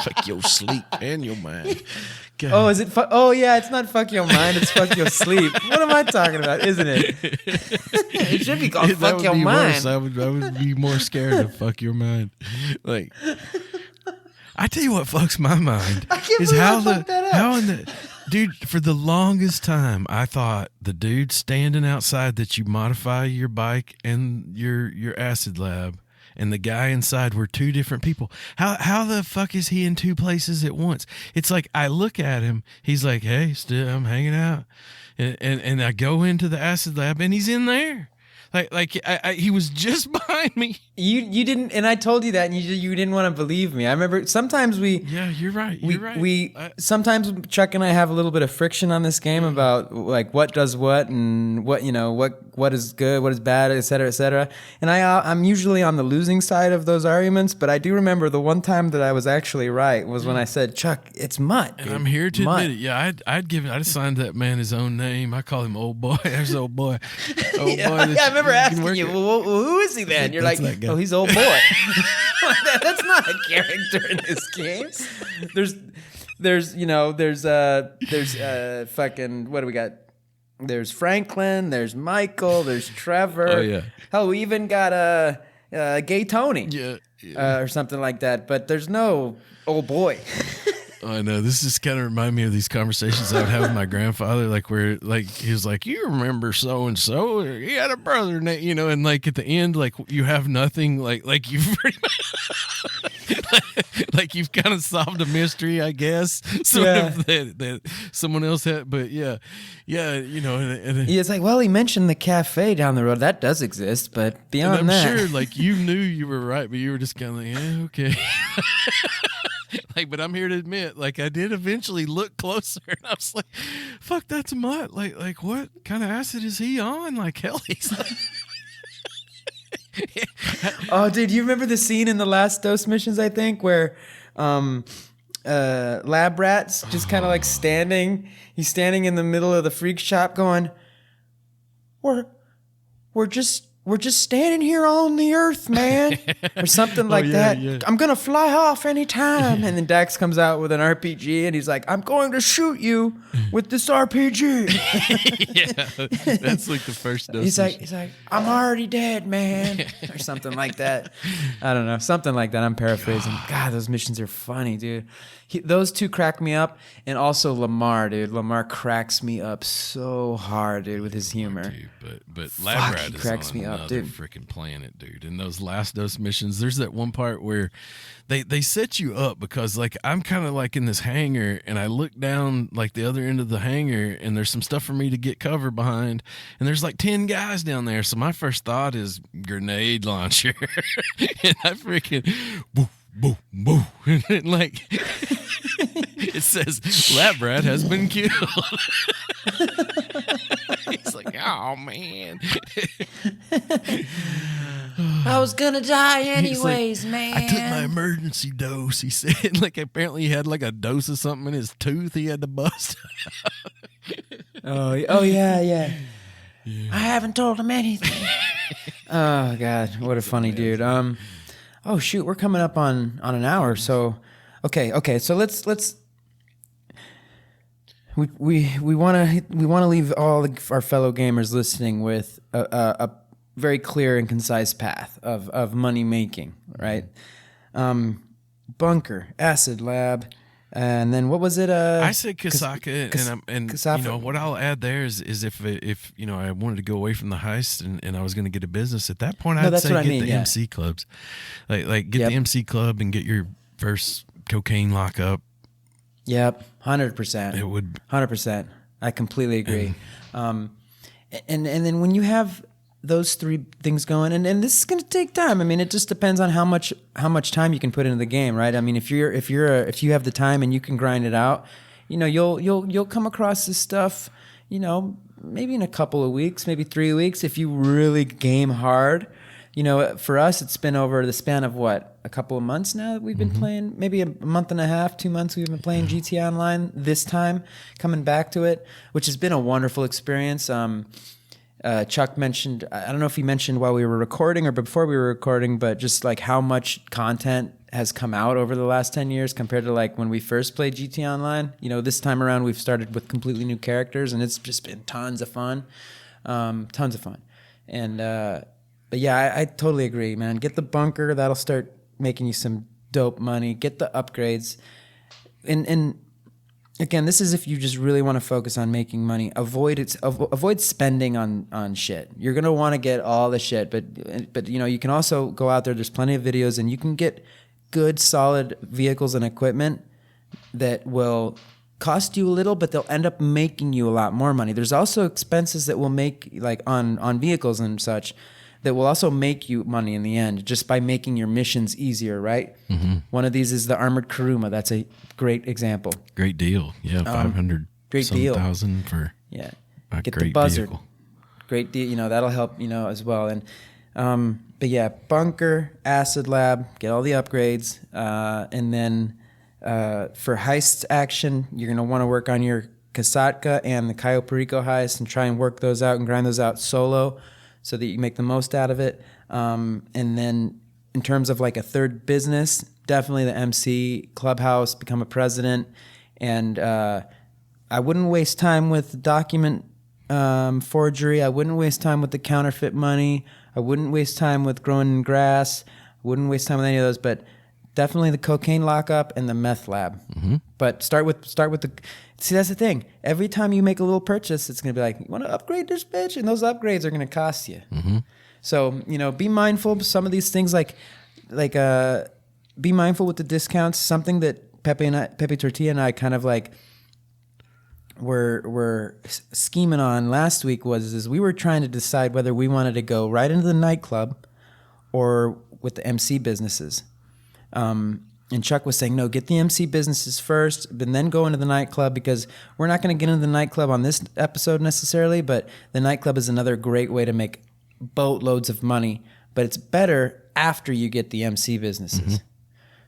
Fuck your sleep and your mind. God. Oh, is it? Oh, yeah, it's not fuck your mind. It's fuck your sleep. What am I talking about? Isn't it? It should be called fuck your mind. Worse. I would be more scared of fuck your mind. Like, I tell you what fucks my mind I can't believe I fucked that up. Dude, for the longest time, I thought the dude standing outside that you modify your bike and your acid lab and the guy inside were two different people. How the fuck is he in two places at once? It's like I look at him, he's like, hey, still I'm hanging out. And I go into the acid lab and he's in there. He was just behind me. You didn't, and I told you that, and you didn't want to believe me. I remember sometimes Yeah, you're right. You're right. Sometimes Chuck and I have a little bit of friction on this game about like what does what and what what is good, what is bad, et cetera, et cetera. And I'm usually on the losing side of those arguments, but I do remember the one time that I was actually right was when I said, Chuck, it's mutt. And dude. I'm here to Mutt. admit it. Yeah, I'd assigned that man his own name. I call him old boy. There's old boy. Old Yeah, boy. I remember asking you, well, who is he then? You're like, oh, he's old boy. That's not a character in this game. There's fucking, what do we got? There's Franklin, there's Michael, there's Trevor. Oh, yeah. Hell, we even got Gay Tony. Yeah. Or something like that. But there's no old boy. I know. This just kind of remind me of these conversations I would have with my grandfather, like where like he was like, you remember so and so? He had a brother, and like at the end, like you have nothing, like you've like you've kind of solved a mystery, I guess, sort of that someone else had. But yeah, It's like, well, he mentioned the cafe down the road. That does exist, but beyond and I'm that, sure like you knew you were right, but you were just kind of like, yeah, okay. Like, but I'm here to admit, like, I did eventually look closer, and I was like, "Fuck, that's mutt." Like, what kind of acid is he on? Like, hell, he's. Oh, dude, you remember the scene in the last Dose missions? I think where, Lab Rat's just kind of like standing. He's standing in the middle of the freak shop, going, "We're just standing here on the earth, man," or something like that. Yeah. I'm gonna fly off anytime. And then Dax comes out with an RPG, and he's like, "I'm going to shoot you with this RPG." Yeah, that's like the first dose. He's like, "I'm already dead, man," or something like that. I don't know, something like that. I'm paraphrasing. God, those missions are funny, dude. Those two crack me up, and also Lamar, dude. Lamar cracks me up so hard, dude, with his humor. Dude, but Lab Rat he is cracks on me up, another dude. freaking planet, dude. In those last Dose missions, there's that one part where they set you up because like I'm kind of like in this hangar, and I look down like the other end of the hangar, and there's some stuff for me to get cover behind, and there's like 10 guys down there. So my first thought is grenade launcher, and I freaking boo, boo, boo, and like. It says Lab Rat has been killed. He's like, oh man. I was gonna die anyways, like, man. I took my emergency dose. He said, like apparently he had like a dose of something in his tooth. He had to bust. Oh yeah. I haven't told him anything. Oh God, what a funny dude. Oh shoot, we're coming up on an hour. So, okay. So let's. We want to leave all our fellow gamers listening with a very clear and concise path of money making, right? Bunker, acid lab, and then what was it? I said Kasaka, and Kasaka. What I'll add there is if I wanted to go away from the heist and I was going to get a business at that point, I'd say get the MC clubs, like get the MC club and get your first cocaine lockup. Yep, 100%. It would 100%. I completely agree. And then when you have those three things going, and this is going to take time. I mean, it just depends on how much time you can put into the game, right? I mean, if you have the time and you can grind it out, you'll come across this stuff, maybe in a couple of weeks, maybe 3 weeks if you really game hard. For us, it's been over the span of a couple of months now that we've been playing, maybe a month and a half, 2 months we've been playing GTA Online this time, coming back to it, which has been a wonderful experience. Chuck mentioned, I don't know if he mentioned while we were recording or before we were recording, but just like how much content has come out over the last 10 years compared to like when we first played GTA Online. This time around we've started with completely new characters, and it's just been tons of fun. And, but yeah, I totally agree, man. Get the bunker. That'll start making you some dope money. Get the upgrades. And again, this is if you just really want to focus on making money. Avoid spending on shit. You're gonna want to get all the shit, but you can also go out there. There's plenty of videos, and you can get good, solid vehicles and equipment that will cost you a little, but they'll end up making you a lot more money. There's also expenses that will make, like on vehicles and such, that will also make you money in the end just by making your missions easier, right? Mm-hmm. One of these is the armored Kuruma. That's a great example. Great deal. Yeah, 500 great deal. thousand for a get great the buzzard. vehicle. Great deal. That'll help, as well. And but yeah, bunker, acid lab, get all the upgrades, and then for heist action, you're gonna want to work on your Kasatka and the Cayo Perico Heist and try and work those out and grind those out solo, so that you make the most out of it. And then in terms of like a third business, definitely the MC Clubhouse, become a president. And I wouldn't waste time with document forgery. I wouldn't waste time with the counterfeit money. I wouldn't waste time with growing grass. I wouldn't waste time with any of those, but definitely the cocaine lockup and the meth lab. Mm-hmm. But start with the. See, that's the thing. Every time you make a little purchase, it's gonna be like, you want to upgrade this bitch, and those upgrades are gonna cost you. Mm-hmm. So be mindful of some of these things. Like be mindful with the discounts. Something that Pepe Tortilla and I kind of like were scheming on last week was we were trying to decide whether we wanted to go right into the nightclub or with the MC businesses. And Chuck was saying, no, get the MC businesses first, but then go into the nightclub, because we're not going to get into the nightclub on this episode necessarily, but the nightclub is another great way to make boatloads of money, but it's better after you get the MC businesses. Mm-hmm.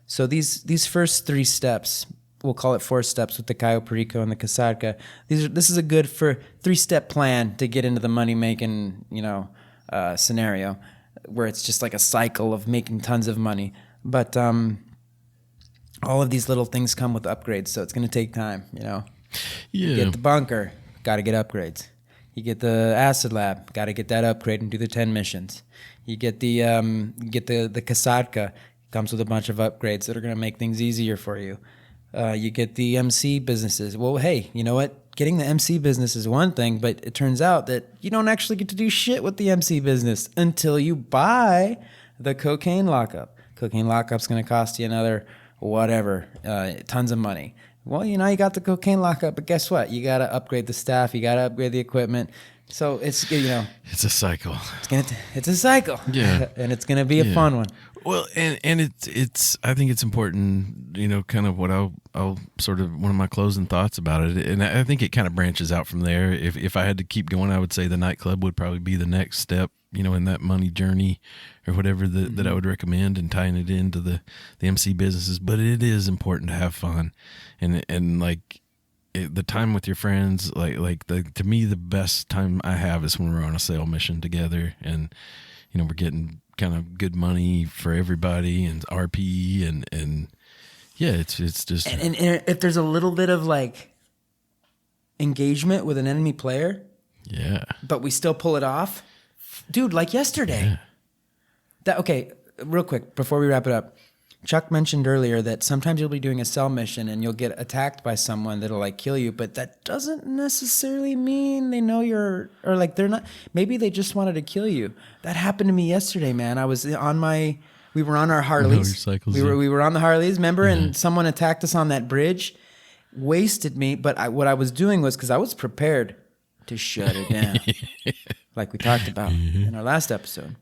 So these first 3 steps, we'll call it 4 steps with the Cayo Perico and the Kasatka. This is a good 3-step plan to get into the money making, scenario where it's just like a cycle of making tons of money. But all of these little things come with upgrades, so it's going to take time, Yeah. You get the bunker, got to get upgrades. You get the acid lab, got to get that upgrade and do the 10 missions. You get the Kasatka, comes with a bunch of upgrades that are going to make things easier for you. You get the MC businesses. Well, hey, you know what? Getting the MC business is one thing, but it turns out that you don't actually get to do shit with the MC business until you buy the cocaine lockup. Cocaine lockup's going to cost you another whatever, tons of money. Well, you got the cocaine lockup, but guess what? You got to upgrade the staff. You got to upgrade the equipment. So it's it's a cycle. It's a cycle. Yeah, and it's going to be a fun one. Well, and it's I think it's important, kind of what I'll sort of one of my closing thoughts about it, and I think it kind of branches out from there. If I had to keep going, I would say the nightclub would probably be the next step, in that money journey or whatever that I would recommend, and tying it into the MC businesses. But it is important to have fun, and like the time with your friends, to me the best time I have is when we're on a sale mission together, and we're getting kind of good money for everybody and RP and yeah, it's just and if there's a little bit of like engagement with an enemy player, but we still pull it off, dude. Like yesterday, okay. Real quick before we wrap it up, Chuck mentioned earlier that sometimes you'll be doing a cell mission and you'll get attacked by someone that'll like kill you, but that doesn't necessarily mean they know you're, or like they're not, maybe they just wanted to kill you. That happened to me yesterday, man. I was we were on our Harleys. We were on the Harleys, remember? Mm-hmm. And someone attacked us on that bridge, wasted me. But what I was doing was, because I was prepared to shut it down, like we talked about in our last episode.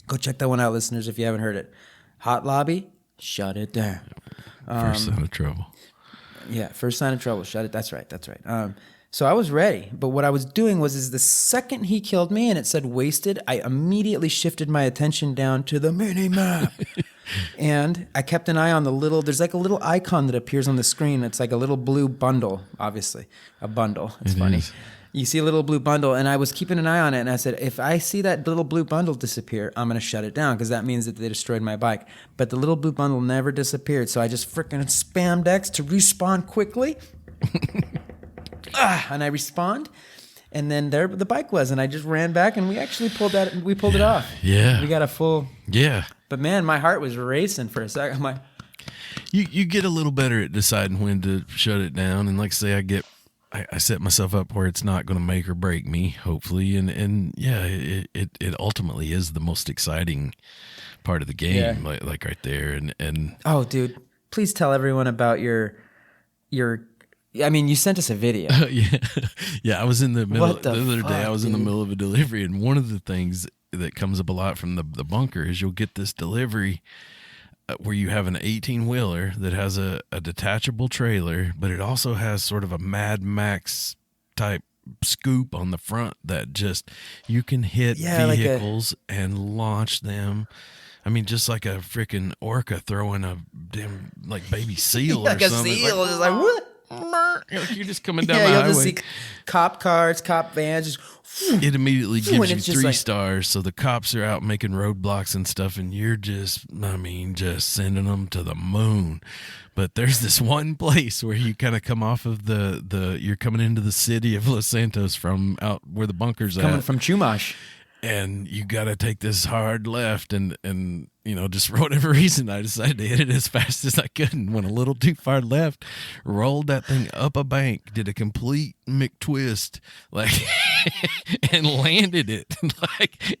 Go check that one out, listeners, if you haven't heard it. Hot lobby, shut it down. First sign of trouble. Yeah, first sign of trouble, shut it. That's right. So I was ready, but what I was doing was the second he killed me and it said wasted, I immediately shifted my attention down to the mini map. And I kept an eye on there's like a little icon that appears on the screen. It's like a little blue bundle, obviously. A bundle. It's funny. Is. You see a little blue bundle, and I was keeping an eye on it, and I said, if I see that little blue bundle disappear, I'm going to shut it down, because that means that they destroyed my bike. But the little blue bundle never disappeared, so I just freaking spammed X to respawn quickly. And I respawned, and then there the bike was, and I just ran back, and we actually pulled it off. Yeah. We got a full... Yeah. But man, my heart was racing for a second. I'm like... you get a little better at deciding when to shut it down. And like I say, I set myself up where it's not going to make or break me, hopefully. And yeah, it ultimately is the most exciting part of the game, like right there. And oh, dude, please tell everyone about your. I mean, you sent us a video. Yeah. I was in the middle the other day. I was in the middle of a delivery, and one of the things that comes up a lot from the bunker is you'll get this delivery where you have an 18-wheeler that has a detachable trailer, but it also has sort of a Mad Max type scoop on the front that just you can hit vehicles and launch them. I mean, just like a freaking orca throwing a damn like baby seal or something. A seal, just like what? You're just coming down the you'll highway. Just see cop cars, cop vans, just. It immediately gives you 3 like, stars. So the cops are out making roadblocks and stuff, and you're just sending them to the moon. But there's this one place where you kind of come off of you're coming into the city of Los Santos from out where the bunker's coming from Chumash. And you got to take this hard left, and just for whatever reason, I decided to hit it as fast as I could, and went a little too far left, rolled that thing up a bank, did a complete McTwist, and landed it,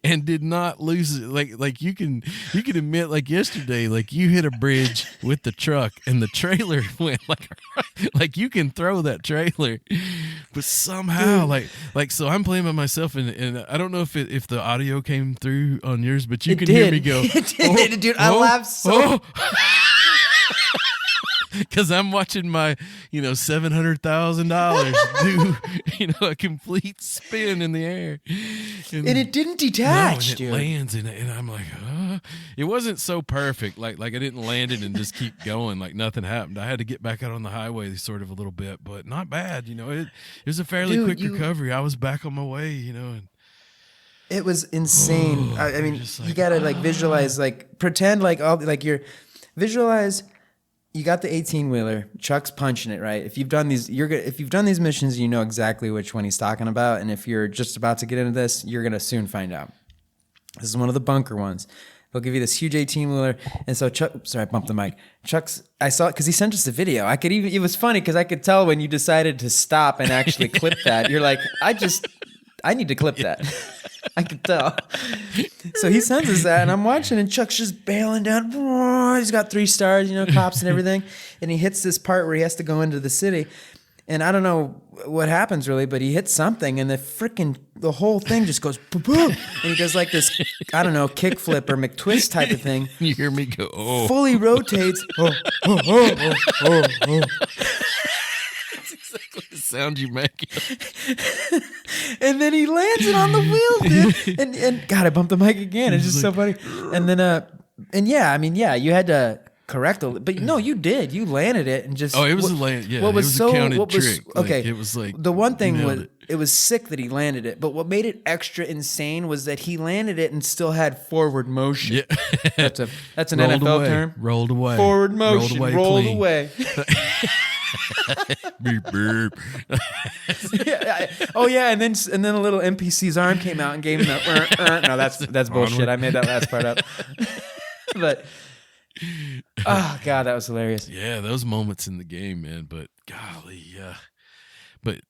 and did not lose it. Like you can admit, like yesterday, like you hit a bridge with the truck, and the trailer went like you can throw that trailer, but somehow, so I'm playing by myself, and I don't know if the audio came through on yours, but you can hear me go. Dude, I laughed so. Because I'm watching my, $700,000 do, a complete spin in the air, and it didn't detach. No, and it lands, and I'm like, it wasn't so perfect. Like I didn't land it and just keep going, like nothing happened. I had to get back out on the highway, sort of a little bit, but not bad. It was a fairly quick recovery. I was back on my way, and. It was insane. I mean, you gotta visualize, pretend visualize. You got the 18-wheeler. Chuck's punching it, right? If you've done these, if you've done these missions, you know exactly which one he's talking about. And if you're just about to get into this, you're gonna soon find out. This is one of the bunker ones. They'll give you this huge 18-wheeler. And so Chuck, sorry, I bumped the mic. I saw it because he sent us a video. It was funny because I could tell when you decided to stop and actually clip that. You're like, I need to clip that. I could tell. So he sends us that, and I'm watching, and Chuck's just bailing down. He's got 3 stars, cops and everything. And he hits this part where he has to go into the city. And I don't know what happens really, but he hits something, and the whole thing just goes boom, boom. And he does like this, I don't know, kickflip or McTwist type of thing. You hear me go, oh. Fully rotates. Oh. That's exactly the sound you make. And then he lands it on the wheel, dude. And God, I bumped the mic again. It's just so funny. And then, you had to correct it, but no, you did. You landed it and just. Oh, it was a land. Yeah, it was a counted trick. Okay, it was like the one thing was it was sick that he landed it, but what made it extra insane was that he landed it and still had forward motion. Yeah. that's an NFL term. Rolled away. Forward motion. Rolled away. Beep, beep. And then a little NPC's arm came out and gave him the. No, that's bullshit. I made that last part up. But oh god, that was hilarious. Yeah, those moments in the game, man. But golly, but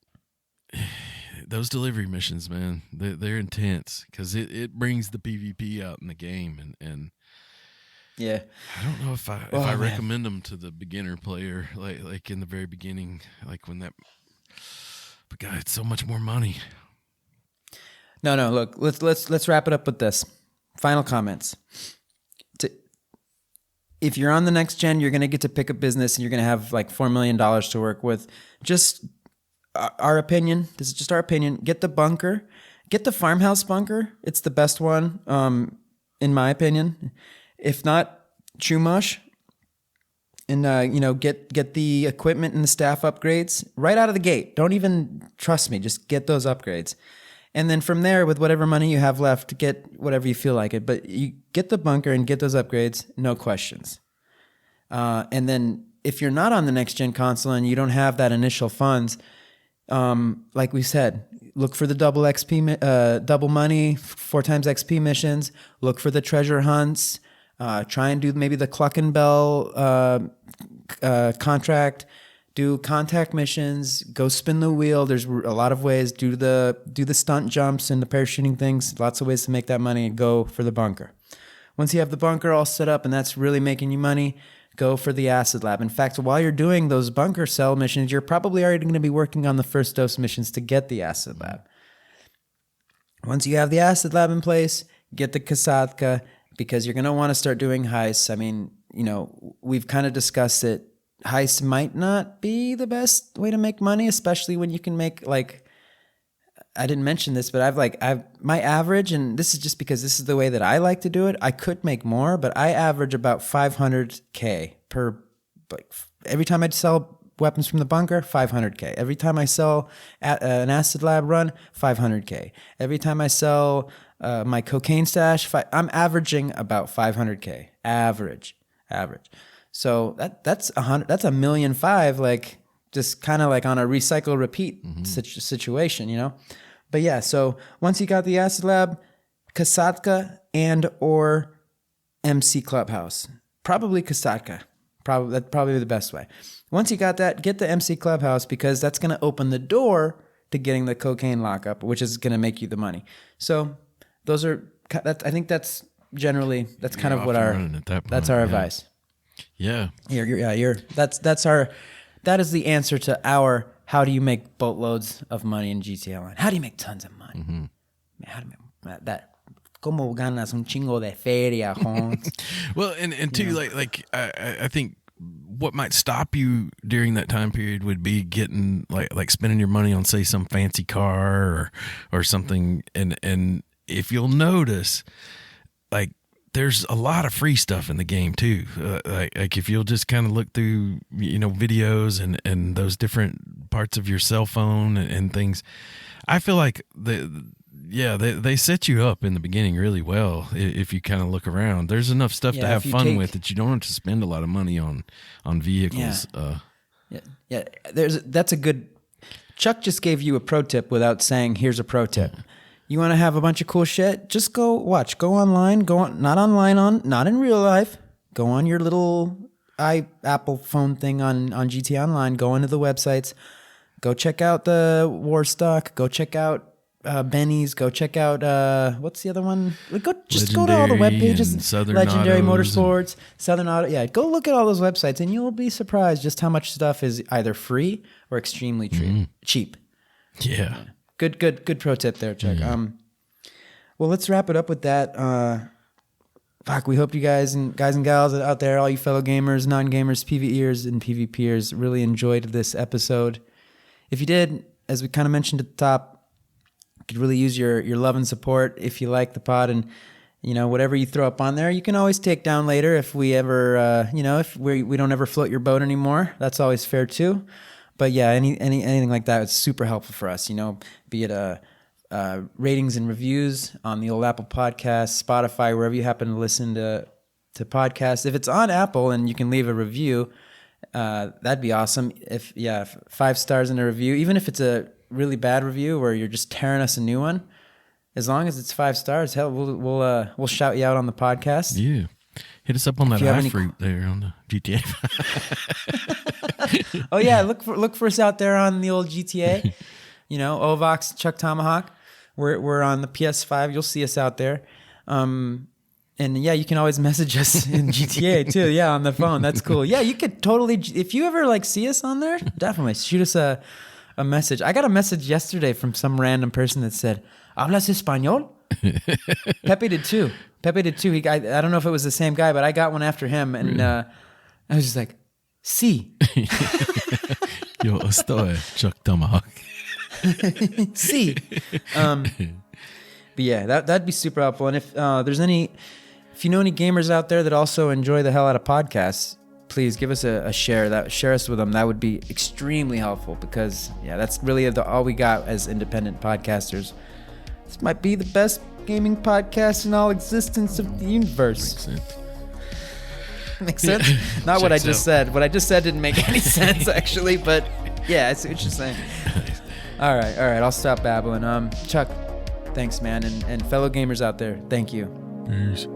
those delivery missions, man, they're intense because it brings the PvP out in the game, and yeah, I don't know if I recommend them to the beginner player, like in the very beginning, like when that. But God, it's so much more money. No. Look, let's wrap it up with this. Final comments. If you're on the next gen, you're gonna get to pick a business, and you're gonna have like $4 million to work with. Just our opinion. This is just our opinion. Get the bunker. Get the farmhouse bunker. It's the best one, in my opinion. If not, Chumash, and get the equipment and the staff upgrades right out of the gate. Don't even trust me. Just get those upgrades, and then from there, with whatever money you have left, get whatever you feel like it. But you get the bunker and get those upgrades, no questions. And then if you're not on the next gen console and you don't have that initial funds, like we said, look for the double XP, double money, 4 times XP missions. Look for the treasure hunts. Try and do maybe the Cluck and Bell contract, do contact missions, go spin the wheel. There's a lot of ways. Do the stunt jumps and the parachuting things. Lots of ways to make that money, and go for the bunker. Once you have the bunker all set up and that's really making you money, go for the acid lab. In fact, while you're doing those bunker cell missions, you're probably already going to be working on the first dose missions to get the acid lab. Once you have the acid lab in place, get the kasadka, because you're going to want to start doing heists. I mean, we've kind of discussed it. Heists might not be the best way to make money, especially when you can make, like, I didn't mention this, but I've my average, and this is just because this is the way that I like to do it. I could make more, but I average about $500K per, like, every time I sell weapons from the bunker, $500K. Every time I sell an acid lab run, $500K. Every time I sell my cocaine stash, I'm averaging about $500K. Average. So that's $1.5 million, like, just kind of like on a recycle repeat situation, But yeah, so once you got the acid lab, kasadka and or MC Clubhouse, probably kasadka. That's probably the best way. Once you got that, get the MC Clubhouse, because that's going to open the door to getting the cocaine lockup, which is going to make you the money. So those are, I think that's generally, that's kind of what that's our advice. Yeah. That is the answer to our, how do you make boatloads of money in GTA Online? How do you make tons of money? Mm-hmm. How do you make that? Como ganas un chingo de feria, Hans? Well, and too, like I think what might stop you during that time period would be getting like spending your money on, say, some fancy car or something. And if you'll notice, like, there's a lot of free stuff in the game too. Like if you'll just kind of look through, videos and those different parts of your cell phone and things, I feel like they set you up in the beginning really well. If you kind of look around, there's enough stuff to have fun with that you don't have to spend a lot of money on vehicles. That's a good. Chuck just gave you a pro tip without saying, "Here's a pro tip." You want to have a bunch of cool shit? Just go online, not in real life. Go on your little Apple phone thing on GTA Online. Go into the websites. Go check out the War Stock. Go check out Benny's. Go check out what's the other one? Go to all the web pages. Southern Legendary Autos Motorsports, Southern Auto. Yeah, go look at all those websites, and you'll be surprised just how much stuff is either free or extremely cheap. Yeah. Good pro tip there, Chuck. Well, let's wrap it up with that. We hope you guys and gals out there, all you fellow gamers, non-gamers, PvEers and PvPers, really enjoyed this episode. If you did, as we kind of mentioned at the top, you could really use your love and support if you like the pod, and whatever you throw up on there, you can always take down later if we ever, if we don't ever float your boat anymore. That's always fair too. But yeah, anything like that is super helpful for us, be it ratings and reviews on the old Apple Podcasts, Spotify, wherever you happen to listen to podcasts. If it's on Apple and you can leave a review, that'd be awesome. If 5 stars in a review, even if it's a really bad review where you're just tearing us a new one, as long as it's 5 stars, hell, we'll shout you out on the podcast. Yeah. Hit us up on that iFruit there on the GTA. Oh yeah, look for us out there on the old GTA. Ovox and ChukTomahawk. We're on the PS5. You'll see us out there. And yeah, you can always message us in GTA too. Yeah, on the phone. That's cool. Yeah, you could totally. If you ever see us on there, definitely shoot us a message. I got a message yesterday from some random person that said, "Hablas español?" Pepe did too. I don't know if it was the same guy, but I got one after him, and I was just like, "Sí." Yo estoy ChukTomahawk. Sí. But yeah, that'd be super helpful. And if you know any gamers out there that also enjoy the hell out of podcasts, please give us a share. Share us with them. That would be extremely helpful, because that's really all we got as independent podcasters. This might be the best gaming podcast in all existence of the universe. Makes sense? Not what I just said. What I just said didn't make any sense, actually, but yeah, I see what you're saying. All right, I'll stop babbling. Chuck, thanks, man, and fellow gamers out there, thank you. Peace.